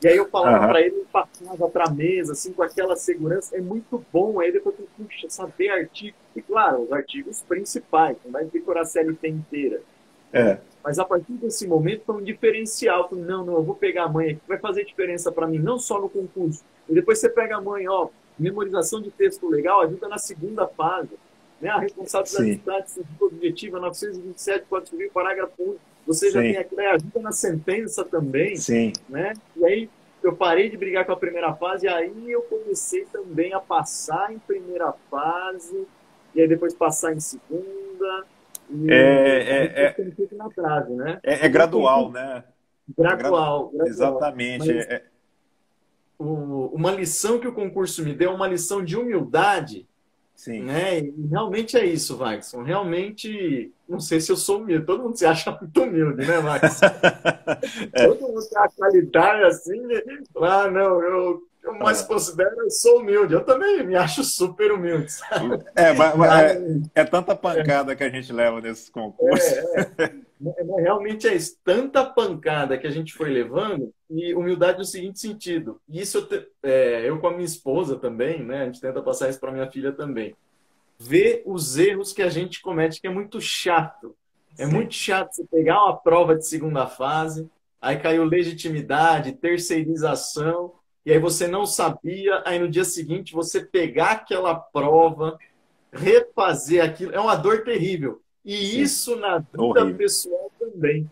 E aí eu falava aham, para ele, ele passava para a mesa, assim, com aquela segurança. É muito bom. Aí depois eu, puxa, saber artigo. E claro, os artigos principais, não vai decorar a CLT inteira. Né? é, Mas a partir desse momento foi um diferencial. Eu falei, não, eu vou pegar a manha aqui, vai fazer diferença para mim, não só no concurso. E depois você pega a manha, memorização de texto legal ajuda na segunda fase. Né? A sim, responsabilidade civil objetiva, 927, Código Civil, parágrafo 1. Você já tem sim, aqui, ajuda na sentença também. sim. Né? E aí eu parei de brigar com a primeira fase, e aí eu comecei também a passar em primeira fase, e aí depois passar em segunda, É, e aí é, foi é, ficando um pouco na trave, né? é E o gradual, concurso, né? gradual. Exatamente. Mas uma lição que o concurso me deu é uma lição de humildade, Sim. né? E realmente é isso, Waxson. Realmente, não sei se eu sou humilde, todo mundo se acha muito humilde, né, Max? É, Todo mundo tem a qualidade assim, não, eu mais ah, considero, eu sou humilde. Eu também me acho super humilde, sabe? mas Mas é tanta pancada que a gente leva nesses concursos. realmente é isso. Tanta pancada que a gente foi levando e humildade no seguinte sentido. E isso eu com a minha esposa também, né? A gente tenta passar isso para minha filha também. Ver os erros que a gente comete, que é muito chato. É Sim, muito chato você pegar uma prova de segunda fase, aí caiu legitimidade, terceirização, e aí você não sabia, aí no dia seguinte você pegar aquela prova, refazer aquilo, é uma dor terrível. E sim. isso na vida Horrível. pessoal também,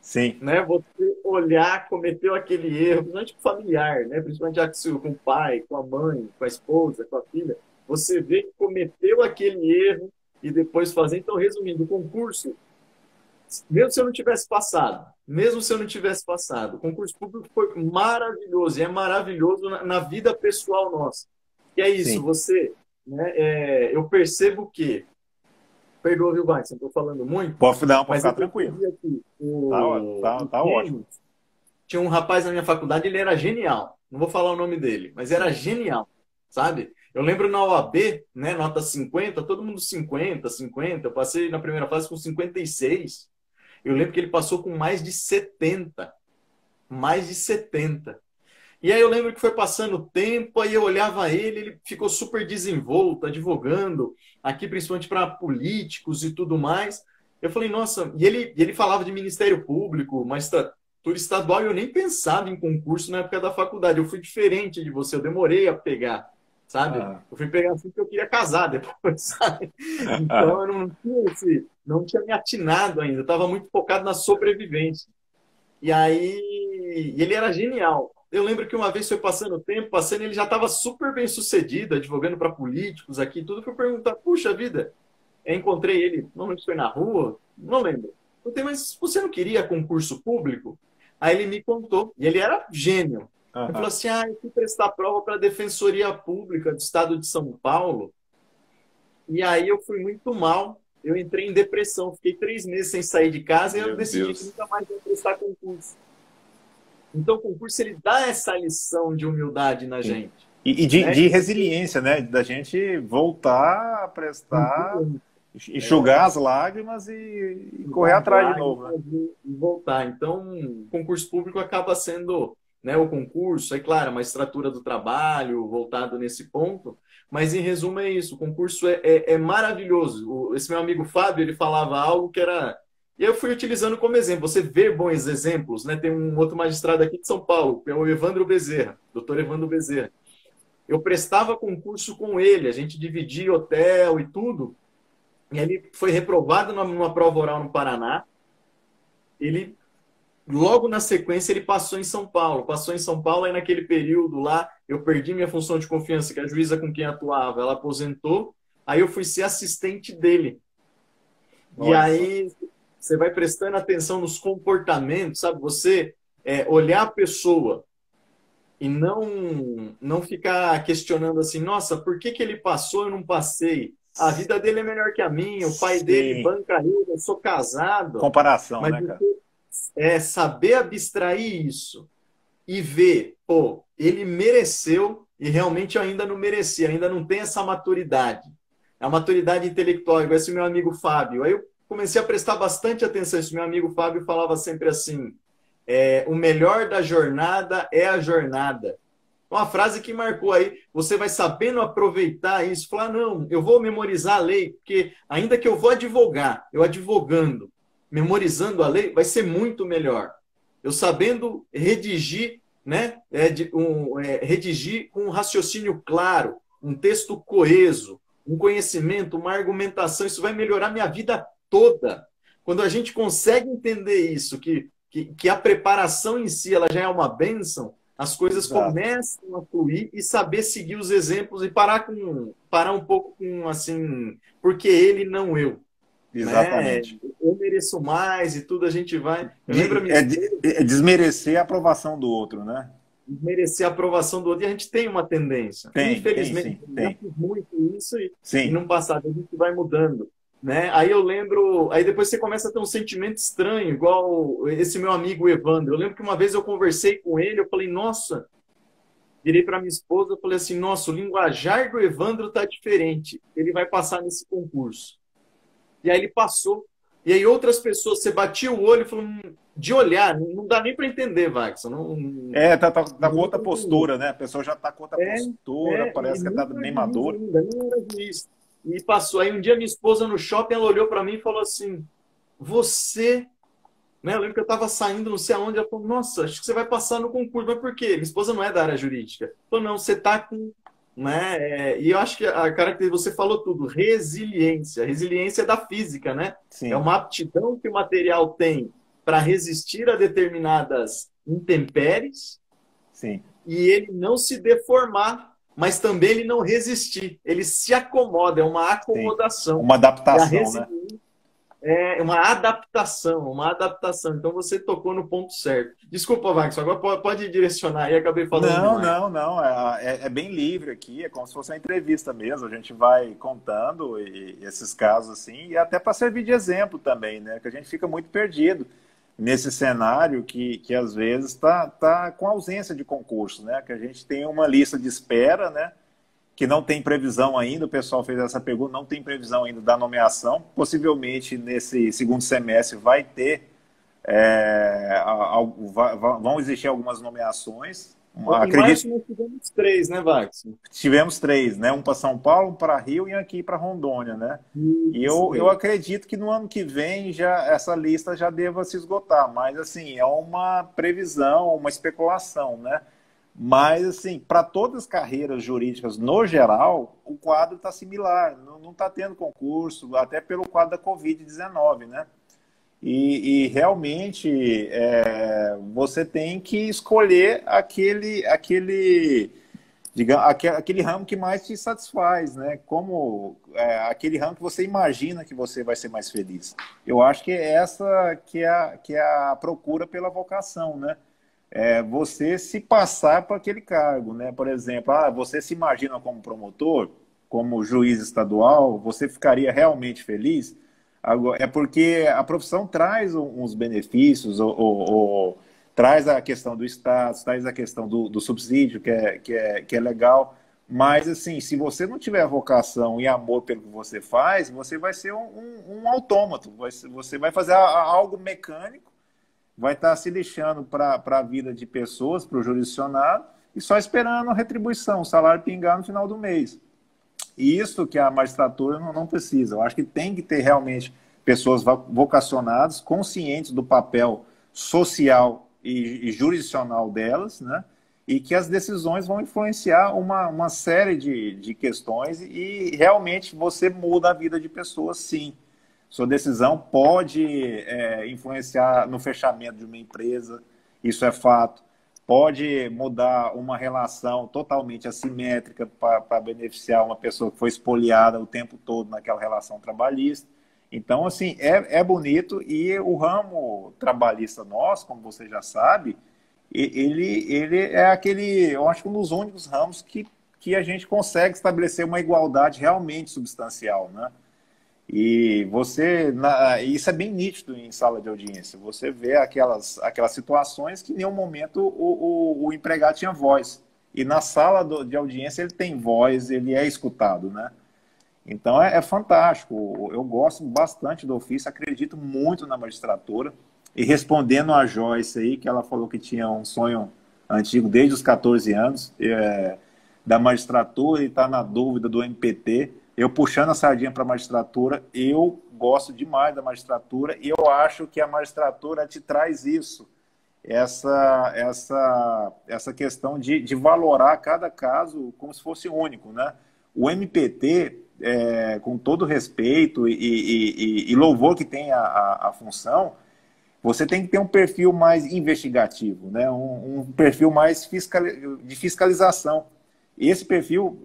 Sim, né? Você olhar, cometeu aquele erro, principalmente com o familiar, né? Principalmente com o pai, com a mãe, com a esposa, com a filha, você vê que cometeu aquele erro e depois fazer. Então, resumindo, o concurso, mesmo se eu não tivesse passado, o concurso público foi maravilhoso, e é maravilhoso na vida pessoal nossa. E é isso, sim. né, eu percebo que, perdoa, viu, Vai, não estou falando muito, Pode mas eu ficar tranquilo. percebi aqui, Tá, o tá ótimo. Gêmeos, tinha um rapaz na minha faculdade, ele era genial. Não vou falar o nome dele, mas era genial, sabe? Eu lembro na OAB, né, nota 50, todo mundo 50. Eu passei na primeira fase com 56. Eu lembro que ele passou com mais de 70. Mais de 70. E aí eu lembro que foi passando o tempo, aí eu olhava ele ficou super desenvolto, advogando, aqui principalmente para políticos e tudo mais. Eu falei, nossa, e ele falava de Ministério Público, magistratura estadual, e eu nem pensava em concurso na época da faculdade. Eu fui diferente de você, eu demorei a pegar, sabe? Ah, Eu fui pegar assim porque eu queria casar depois, sabe? ah, Então eu não tinha me atinado ainda, eu estava muito focado na sobrevivência. E aí, ele era genial. Eu lembro que uma vez foi passando o tempo, ele já estava super bem sucedido, advogando para políticos aqui, tudo. Fui perguntar, puxa vida, eu encontrei ele, não lembro se foi na rua, não lembro. Eu falei, mas você não queria concurso público? Aí ele me contou, e ele era gênio. Ele falou ah, assim: eu fui prestar prova para a Defensoria Pública do Estado de São Paulo, e aí eu fui muito mal. Eu entrei em depressão, fiquei 3 meses sem sair de casa e eu meu decidi que Deus. nunca mais ia prestar concurso. Então, o concurso ele dá essa lição de humildade na Sim. gente, E né? de Que você resiliência, né? Da gente voltar a prestar, tem enxugar as lágrimas e correr as atrás de novo, né? lágrimas e voltar. Então, o concurso público acaba sendo, né, o concurso, é claro, uma estrutura do trabalho voltado nesse ponto, mas em resumo é isso, o concurso é maravilhoso. Esse meu amigo Fábio, ele falava algo que era... E eu fui utilizando como exemplo, você vê bons exemplos, né? Tem um outro magistrado aqui de São Paulo, que é o Evandro Bezerra, doutor Evandro Bezerra. Eu prestava concurso com ele, a gente dividia hotel e tudo, e ele foi reprovado numa prova oral no Paraná. Ele logo na sequência ele passou em São Paulo. Passou em São Paulo, aí naquele período lá, eu perdi minha função de confiança, que a juíza com quem atuava, ela aposentou, aí eu fui ser assistente dele. E Olha só. aí você vai prestando atenção nos comportamentos, sabe? Você olhar a pessoa e não ficar questionando assim, nossa, por que que ele passou e eu não passei? A vida dele é melhor que a minha, o pai dele Sim. banca ele, eu sou casado. Comparação, Mas né, cara? é saber abstrair isso e ver, pô, ele mereceu e realmente eu ainda não mereci, ainda não tenho essa maturidade. A maturidade intelectual, igual esse meu amigo Fábio. Aí eu comecei a prestar bastante atenção. Esse meu amigo Fábio falava sempre assim: o melhor da jornada é a jornada. Uma frase que marcou aí. Você vai sabendo aproveitar isso, falar: não, eu vou memorizar a lei, porque ainda que eu vou advogar, eu advogando, memorizando a lei, vai ser muito melhor. Eu sabendo redigir, né? Redigir com um raciocínio claro, um texto coeso, um conhecimento, uma argumentação, isso vai melhorar minha vida toda. Quando a gente consegue entender isso, que a preparação em si ela já é uma bênção, as coisas Exato. começam a fluir e saber seguir os exemplos e parar um pouco com assim, porque ele não eu, né? Exatamente. Eu mereço mais e tudo a gente vai. Eu lembro a minha esposa É desmerecer a aprovação do outro, né? merecer a aprovação do outro e a gente tem uma tendência. Tem Infelizmente, sim, eu já tem. fiz muito isso e Sim. no passado a gente vai mudando. Né? Aí eu lembro, aí depois você começa a ter um sentimento estranho, igual esse meu amigo Evandro. Eu lembro que uma vez eu conversei com ele, eu falei, nossa, virei para minha esposa, eu falei assim, nossa, o linguajar do Evandro tá diferente. Ele vai passar nesse concurso. E aí ele passou. E aí outras pessoas, você batia o olho e falou, de olhar, não dá nem para entender, Vax. Tá Não com dá outra para entender. postura, né? A pessoa já tá com outra postura, E parece que tá nunca bem juiz madura. ainda, nem era juiz. E passou. Aí um dia minha esposa no shopping, ela olhou para mim e falou assim, você... Né? Eu lembro que eu estava saindo, não sei aonde, ela falou, nossa, acho que você vai passar no concurso. Mas por quê? Minha esposa não é da área jurídica. Ela falou, não, você está com... Né? E eu acho que a característica, você falou tudo, resiliência. Resiliência é da física, né? É Sim, uma aptidão que o material tem para resistir a determinadas intempéries sim. e ele não se deformar, mas também ele não resistir. Ele se acomoda, é uma Sim. acomodação. Uma E a adaptação, né? resiliência é uma adaptação, uma adaptação. Então você tocou no ponto certo. Desculpa, Max, agora pode direcionar aí, acabei falando Não, demais. não, não. É bem livre aqui, é como se fosse uma entrevista mesmo. A gente vai contando esses casos assim, e até para servir de exemplo também, né? Que a gente fica muito perdido nesse cenário que às vezes tá com ausência de concurso, né? Que a gente tem uma lista de espera, né? Que não tem previsão ainda, o pessoal fez essa pergunta, não tem previsão ainda da nomeação. Possivelmente nesse segundo semestre vai ter, vão existir algumas nomeações. Em Acredito março nós tivemos três, né, Vax? que tivemos três, né? Um para São Paulo, um para Rio e aqui para Rondônia, né? E Isso eu mesmo. acredito que no ano que vem já essa lista já deva se esgotar, mas assim, é uma previsão, uma especulação, né? Mas, assim, para todas as carreiras jurídicas no geral, o quadro está similar, não está tendo concurso, até pelo quadro da Covid-19, né? E realmente você tem que escolher digamos, aquele ramo que mais te satisfaz, né? Como aquele ramo que você imagina que você vai ser mais feliz. Eu acho que é essa que é a procura pela vocação, né? Você se passar para aquele cargo, né? Por exemplo, você se imagina como promotor, como juiz estadual, você ficaria realmente feliz? Agora, é porque a profissão traz uns benefícios, ou traz a questão do status, traz a questão do subsídio, que é legal, mas assim, se você não tiver vocação e amor pelo que você faz, você vai ser um autômato, você vai fazer algo mecânico, vai estar se lixando para a vida de pessoas, para o jurisdicionado, e só esperando a retribuição, o salário pingar no final do mês. E isso que a magistratura não precisa. Eu acho que tem que ter realmente pessoas vocacionadas, conscientes do papel social e jurisdicional delas, né? E que as decisões vão influenciar uma série de questões e realmente você muda a vida de pessoas, sim. Sua decisão pode influenciar no fechamento de uma empresa, isso é fato. Pode mudar uma relação totalmente assimétrica para beneficiar uma pessoa que foi espoliada o tempo todo naquela relação trabalhista. Então, assim, é bonito, e o ramo trabalhista nosso, como você já sabe, ele é aquele, eu acho que um dos únicos ramos que a gente consegue estabelecer uma igualdade realmente substancial, né? E isso é bem nítido em sala de audiência. Você vê aquelas situações que em nenhum momento o empregado tinha voz. E na sala de audiência ele tem voz, ele é escutado, né? Então é fantástico. Eu gosto bastante do ofício, acredito muito na magistratura. E respondendo a Joyce aí, que ela falou que tinha um sonho antigo desde os 14 anos, da magistratura, e está na dúvida do MPT. Eu puxando a sardinha para a magistratura, eu gosto demais da magistratura, e eu acho que a magistratura te traz isso, essa questão de valorar cada caso como se fosse único, né? O MPT, com todo respeito e louvor que tem a função, você tem que ter um perfil mais investigativo, né? Um perfil mais de fiscalização. Esse perfil,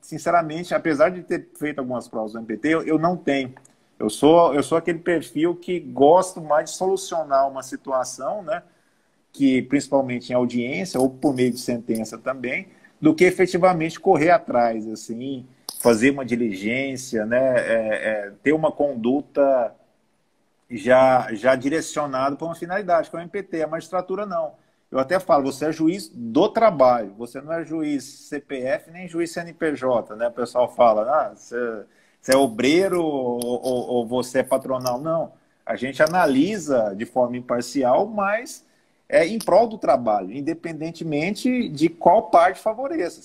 sinceramente, apesar de ter feito algumas provas do MPT, eu não tenho. Eu sou aquele perfil que gosto mais de solucionar uma situação, né, que principalmente em audiência ou por meio de sentença também, do que efetivamente correr atrás, assim, fazer uma diligência, né, ter uma conduta já direcionada para uma finalidade, que é o MPT. A magistratura não. Eu até falo, você é juiz do trabalho, você não é juiz CPF nem juiz CNPJ, né? O pessoal fala, você é obreiro ou você é patronal. Não, a gente analisa de forma imparcial, mas em prol do trabalho, independentemente de qual parte favoreça,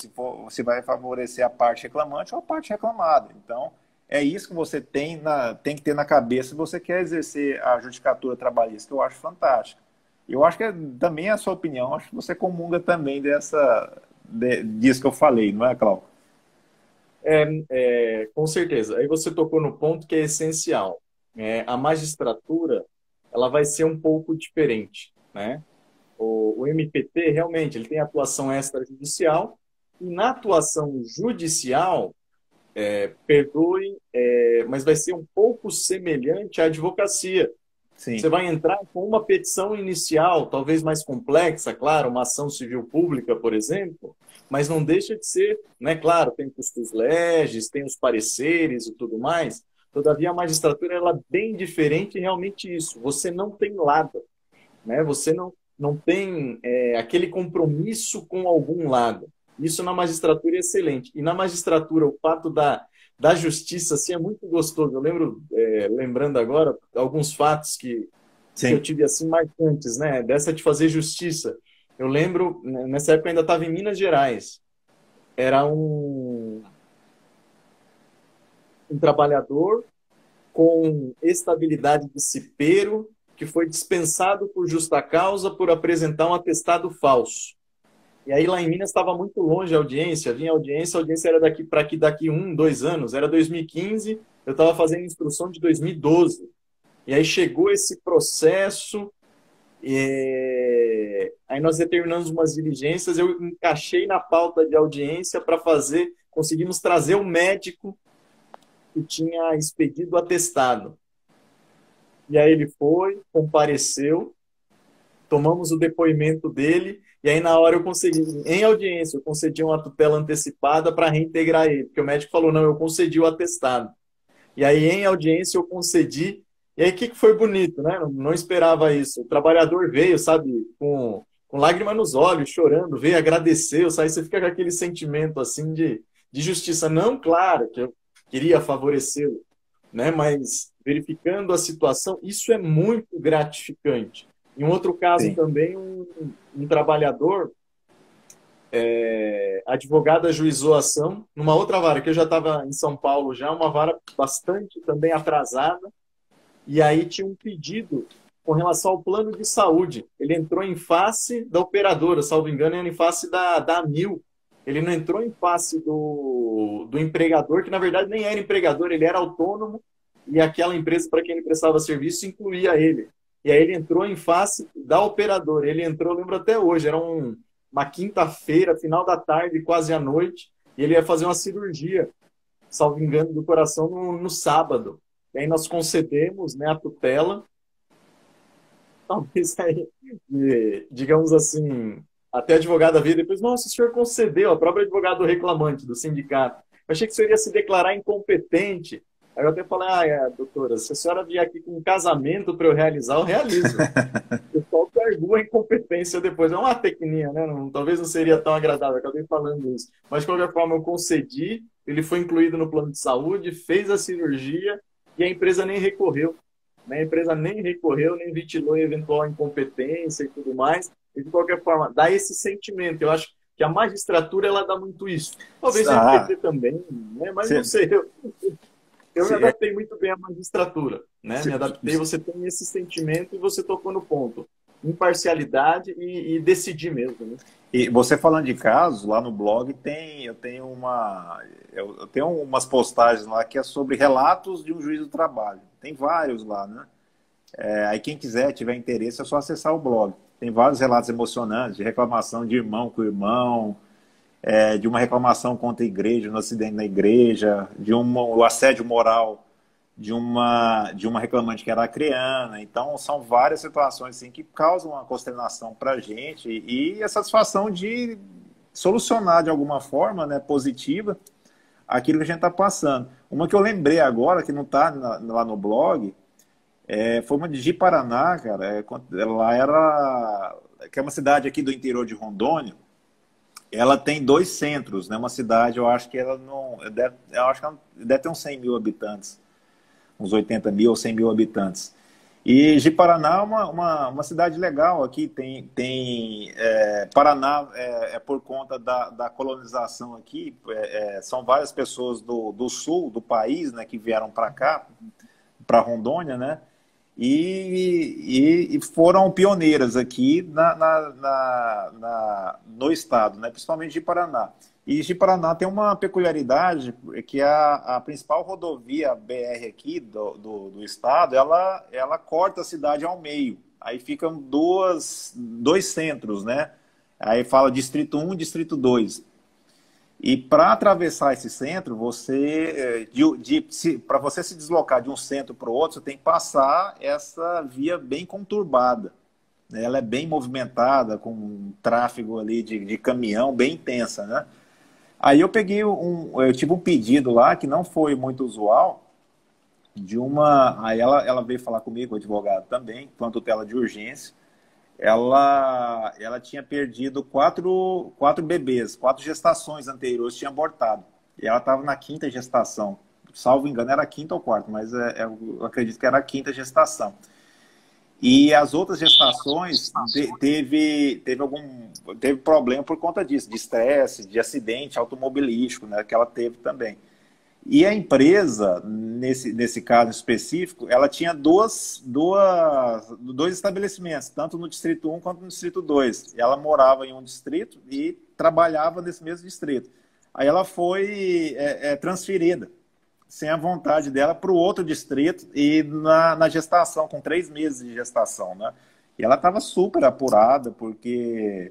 se vai favorecer a parte reclamante ou a parte reclamada. Então, é isso que você tem que ter na cabeça se você quer exercer a judicatura trabalhista, que eu acho fantástico. Eu acho que também é a sua opinião, acho que você comunga também disso que eu falei, não é, Cláudio? Com certeza. Aí você tocou no ponto que é essencial. A magistratura, ela vai ser um pouco diferente, né? O MPT, realmente, ele tem atuação extrajudicial, e na atuação judicial, perdoe, mas vai ser um pouco semelhante à advocacia. Sim. Você vai entrar com uma petição inicial, talvez mais complexa, claro, uma ação civil pública, por exemplo, mas não deixa de ser, né? Claro, tem custos legis, tem os pareceres e tudo mais. Todavia, a magistratura ela é bem diferente, e realmente isso. Você não tem lado, né? Você não tem aquele compromisso com algum lado. Isso na magistratura é excelente. E na magistratura, o fato da justiça assim, é muito gostoso. Eu lembro, lembrando agora, alguns fatos que eu tive assim marcantes, né? Dessa de fazer justiça. Eu lembro, nessa época eu ainda estava em Minas Gerais. Era um trabalhador com estabilidade de cipeiro que foi dispensado por justa causa por apresentar um atestado falso. E aí lá em Minas estava muito longe a audiência, vinha a audiência era daqui 1, 2 anos, era 2015, eu estava fazendo instrução de 2012. E aí chegou esse processo, aí nós determinamos umas diligências, eu encaixei na pauta de audiência para fazer, conseguimos trazer o médico que tinha expedido o atestado. E aí ele foi, compareceu, tomamos o depoimento dele, e aí na hora eu consegui, em audiência, eu concedi uma tutela antecipada para reintegrar ele, porque o médico falou, não, eu concedi o atestado. E aí em audiência eu concedi, e aí o que foi bonito, né? Não esperava isso. O trabalhador veio, sabe, com lágrima nos olhos, chorando, veio, agradeceu, sabe? Você fica com aquele sentimento assim de justiça. Não, claro, que eu queria favorecê-lo, né? Mas verificando a situação, isso é muito gratificante. Em um outro caso Sim. também, um trabalhador, advogado ajuizou a ação numa outra vara, que eu já estava em São Paulo já, uma vara bastante também atrasada, e aí tinha um pedido com relação ao plano de saúde. Ele entrou em face da operadora, salvo engano, era em face da AMIL. Ele não entrou em face do empregador, que na verdade nem era empregador, ele era autônomo, e aquela empresa para quem ele prestava serviço incluía ele. E aí ele entrou em face da operadora. Ele entrou, lembro até hoje, era uma quinta-feira, final da tarde, quase à noite, e ele ia fazer uma cirurgia, salvo engano, do coração no sábado. E aí nós concedemos, né, a tutela. Talvez aí, digamos assim, até advogado veio depois, nossa, o senhor concedeu, a própria advogado reclamante do sindicato. Eu achei que o senhor ia se declarar incompetente. Aí eu até falei, doutora, se a senhora vier aqui com um casamento para eu realizar, eu realizo. O pessoal carregou a incompetência depois. É uma tecnia, né? Talvez não seria tão agradável, acabei falando isso. Mas, de qualquer forma, eu concedi, ele foi incluído no plano de saúde, fez a cirurgia e a empresa nem recorreu. Né? A empresa nem recorreu, nem ventilou eventual incompetência e tudo mais. E, de qualquer forma, dá esse sentimento. Eu acho que a magistratura, ela dá muito isso. Talvez o MPT também, né? Mas não sei. Eu me adaptei muito bem à magistratura, né? Me adaptei, você tem esse sentimento e você tocou no ponto. Imparcialidade e decidir mesmo, né? E você falando de casos, lá no blog eu tenho umas postagens lá que é sobre relatos de um juiz do trabalho. Tem vários lá, né? Aí quem quiser, tiver interesse, é só acessar o blog. Tem vários relatos emocionantes de reclamação de irmão com irmão, de uma reclamação contra a igreja, no acidente na igreja, o assédio moral de uma reclamante que era acreana. Então, são várias situações assim, que causam uma consternação para a gente e a satisfação de solucionar de alguma forma, né, positiva, aquilo que a gente está passando. Uma que eu lembrei agora, que não está lá no blog, foi uma de Ji-Paraná, cara. Que é uma cidade aqui do interior de Rondônia. Ela tem 2 centros, né? Uma cidade, eu acho que ela não... Eu acho que ela deve ter uns 100 mil habitantes. Uns 80 mil ou 100 mil habitantes. E Ji-Paraná é uma cidade legal aqui. Paraná por conta da colonização aqui. São várias pessoas do sul do país, né, que vieram para cá, para Rondônia, né? E foram pioneiras aqui no estado, né? Principalmente de Paraná. E de Paraná tem uma peculiaridade, que a principal rodovia BR aqui do estado, ela corta a cidade ao meio. Aí ficam dois centros, né? Aí fala Distrito 1 e Distrito 2. E para atravessar esse centro, para você se deslocar de um centro para o outro, você tem que passar essa via bem conturbada. Ela é bem movimentada, com um tráfego ali de caminhão bem intensa, né? Aí eu tive um pedido lá que não foi muito usual, aí ela veio falar comigo, o advogado também, com tutela de urgência. Ela tinha perdido 4 bebês, 4 gestações anteriores, tinha abortado. E ela estava na 5ª gestação. Salvo engano, era a 5ª ou 4ª, mas eu acredito que era a 5ª gestação. E as outras gestações teve problema por conta disso, de estresse, de acidente automobilístico, né, que ela teve também. E a empresa, nesse caso específico, ela tinha dois estabelecimentos, tanto no Distrito 1 quanto no Distrito 2. Ela morava em um distrito e trabalhava nesse mesmo distrito. Aí ela foi transferida, sem a vontade dela, para o outro distrito e na gestação, com 3 meses de gestação, né? E ela estava super apurada, porque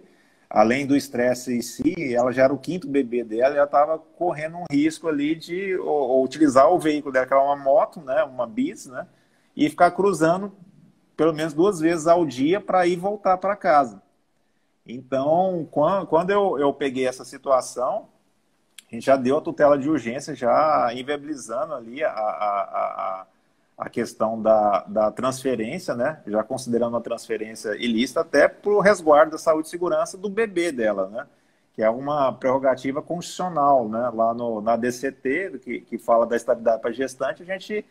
além do estresse em si, ela já era o 5º bebê dela e ela estava correndo um risco ali de utilizar o veículo dela, que era uma moto, né, uma bis, né, e ficar cruzando pelo menos 2 vezes ao dia para ir voltar para casa. Então, quando eu peguei essa situação, a gente já deu a tutela de urgência, já inviabilizando ali a questão da transferência, né? Já considerando a transferência ilícita até para o resguardo da saúde e segurança do bebê dela, né? Que é uma prerrogativa constitucional, né? Lá na DCT, que fala da estabilidade para gestante, a gente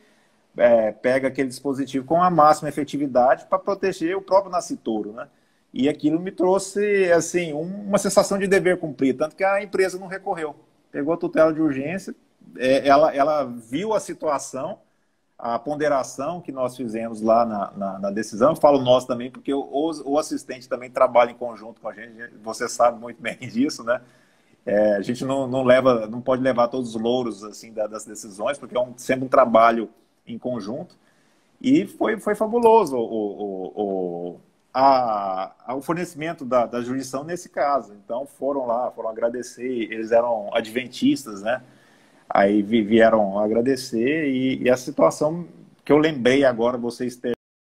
pega aquele dispositivo com a máxima efetividade para proteger o próprio nascituro, né? E aquilo me trouxe, assim, uma sensação de dever cumprido, tanto que a empresa não recorreu. Pegou a tutela de urgência, ela viu a situação, a ponderação que nós fizemos lá na decisão. Eu falo nós também, porque o assistente também trabalha em conjunto com a gente, você sabe muito bem disso, né? A gente não pode levar todos os louros assim, das decisões, porque é sempre um trabalho em conjunto. E foi fabuloso o fornecimento da jurisdição nesse caso. Então foram lá, foram agradecer, eles eram adventistas, né? Aí vieram agradecer e a situação que eu lembrei agora, vocês terem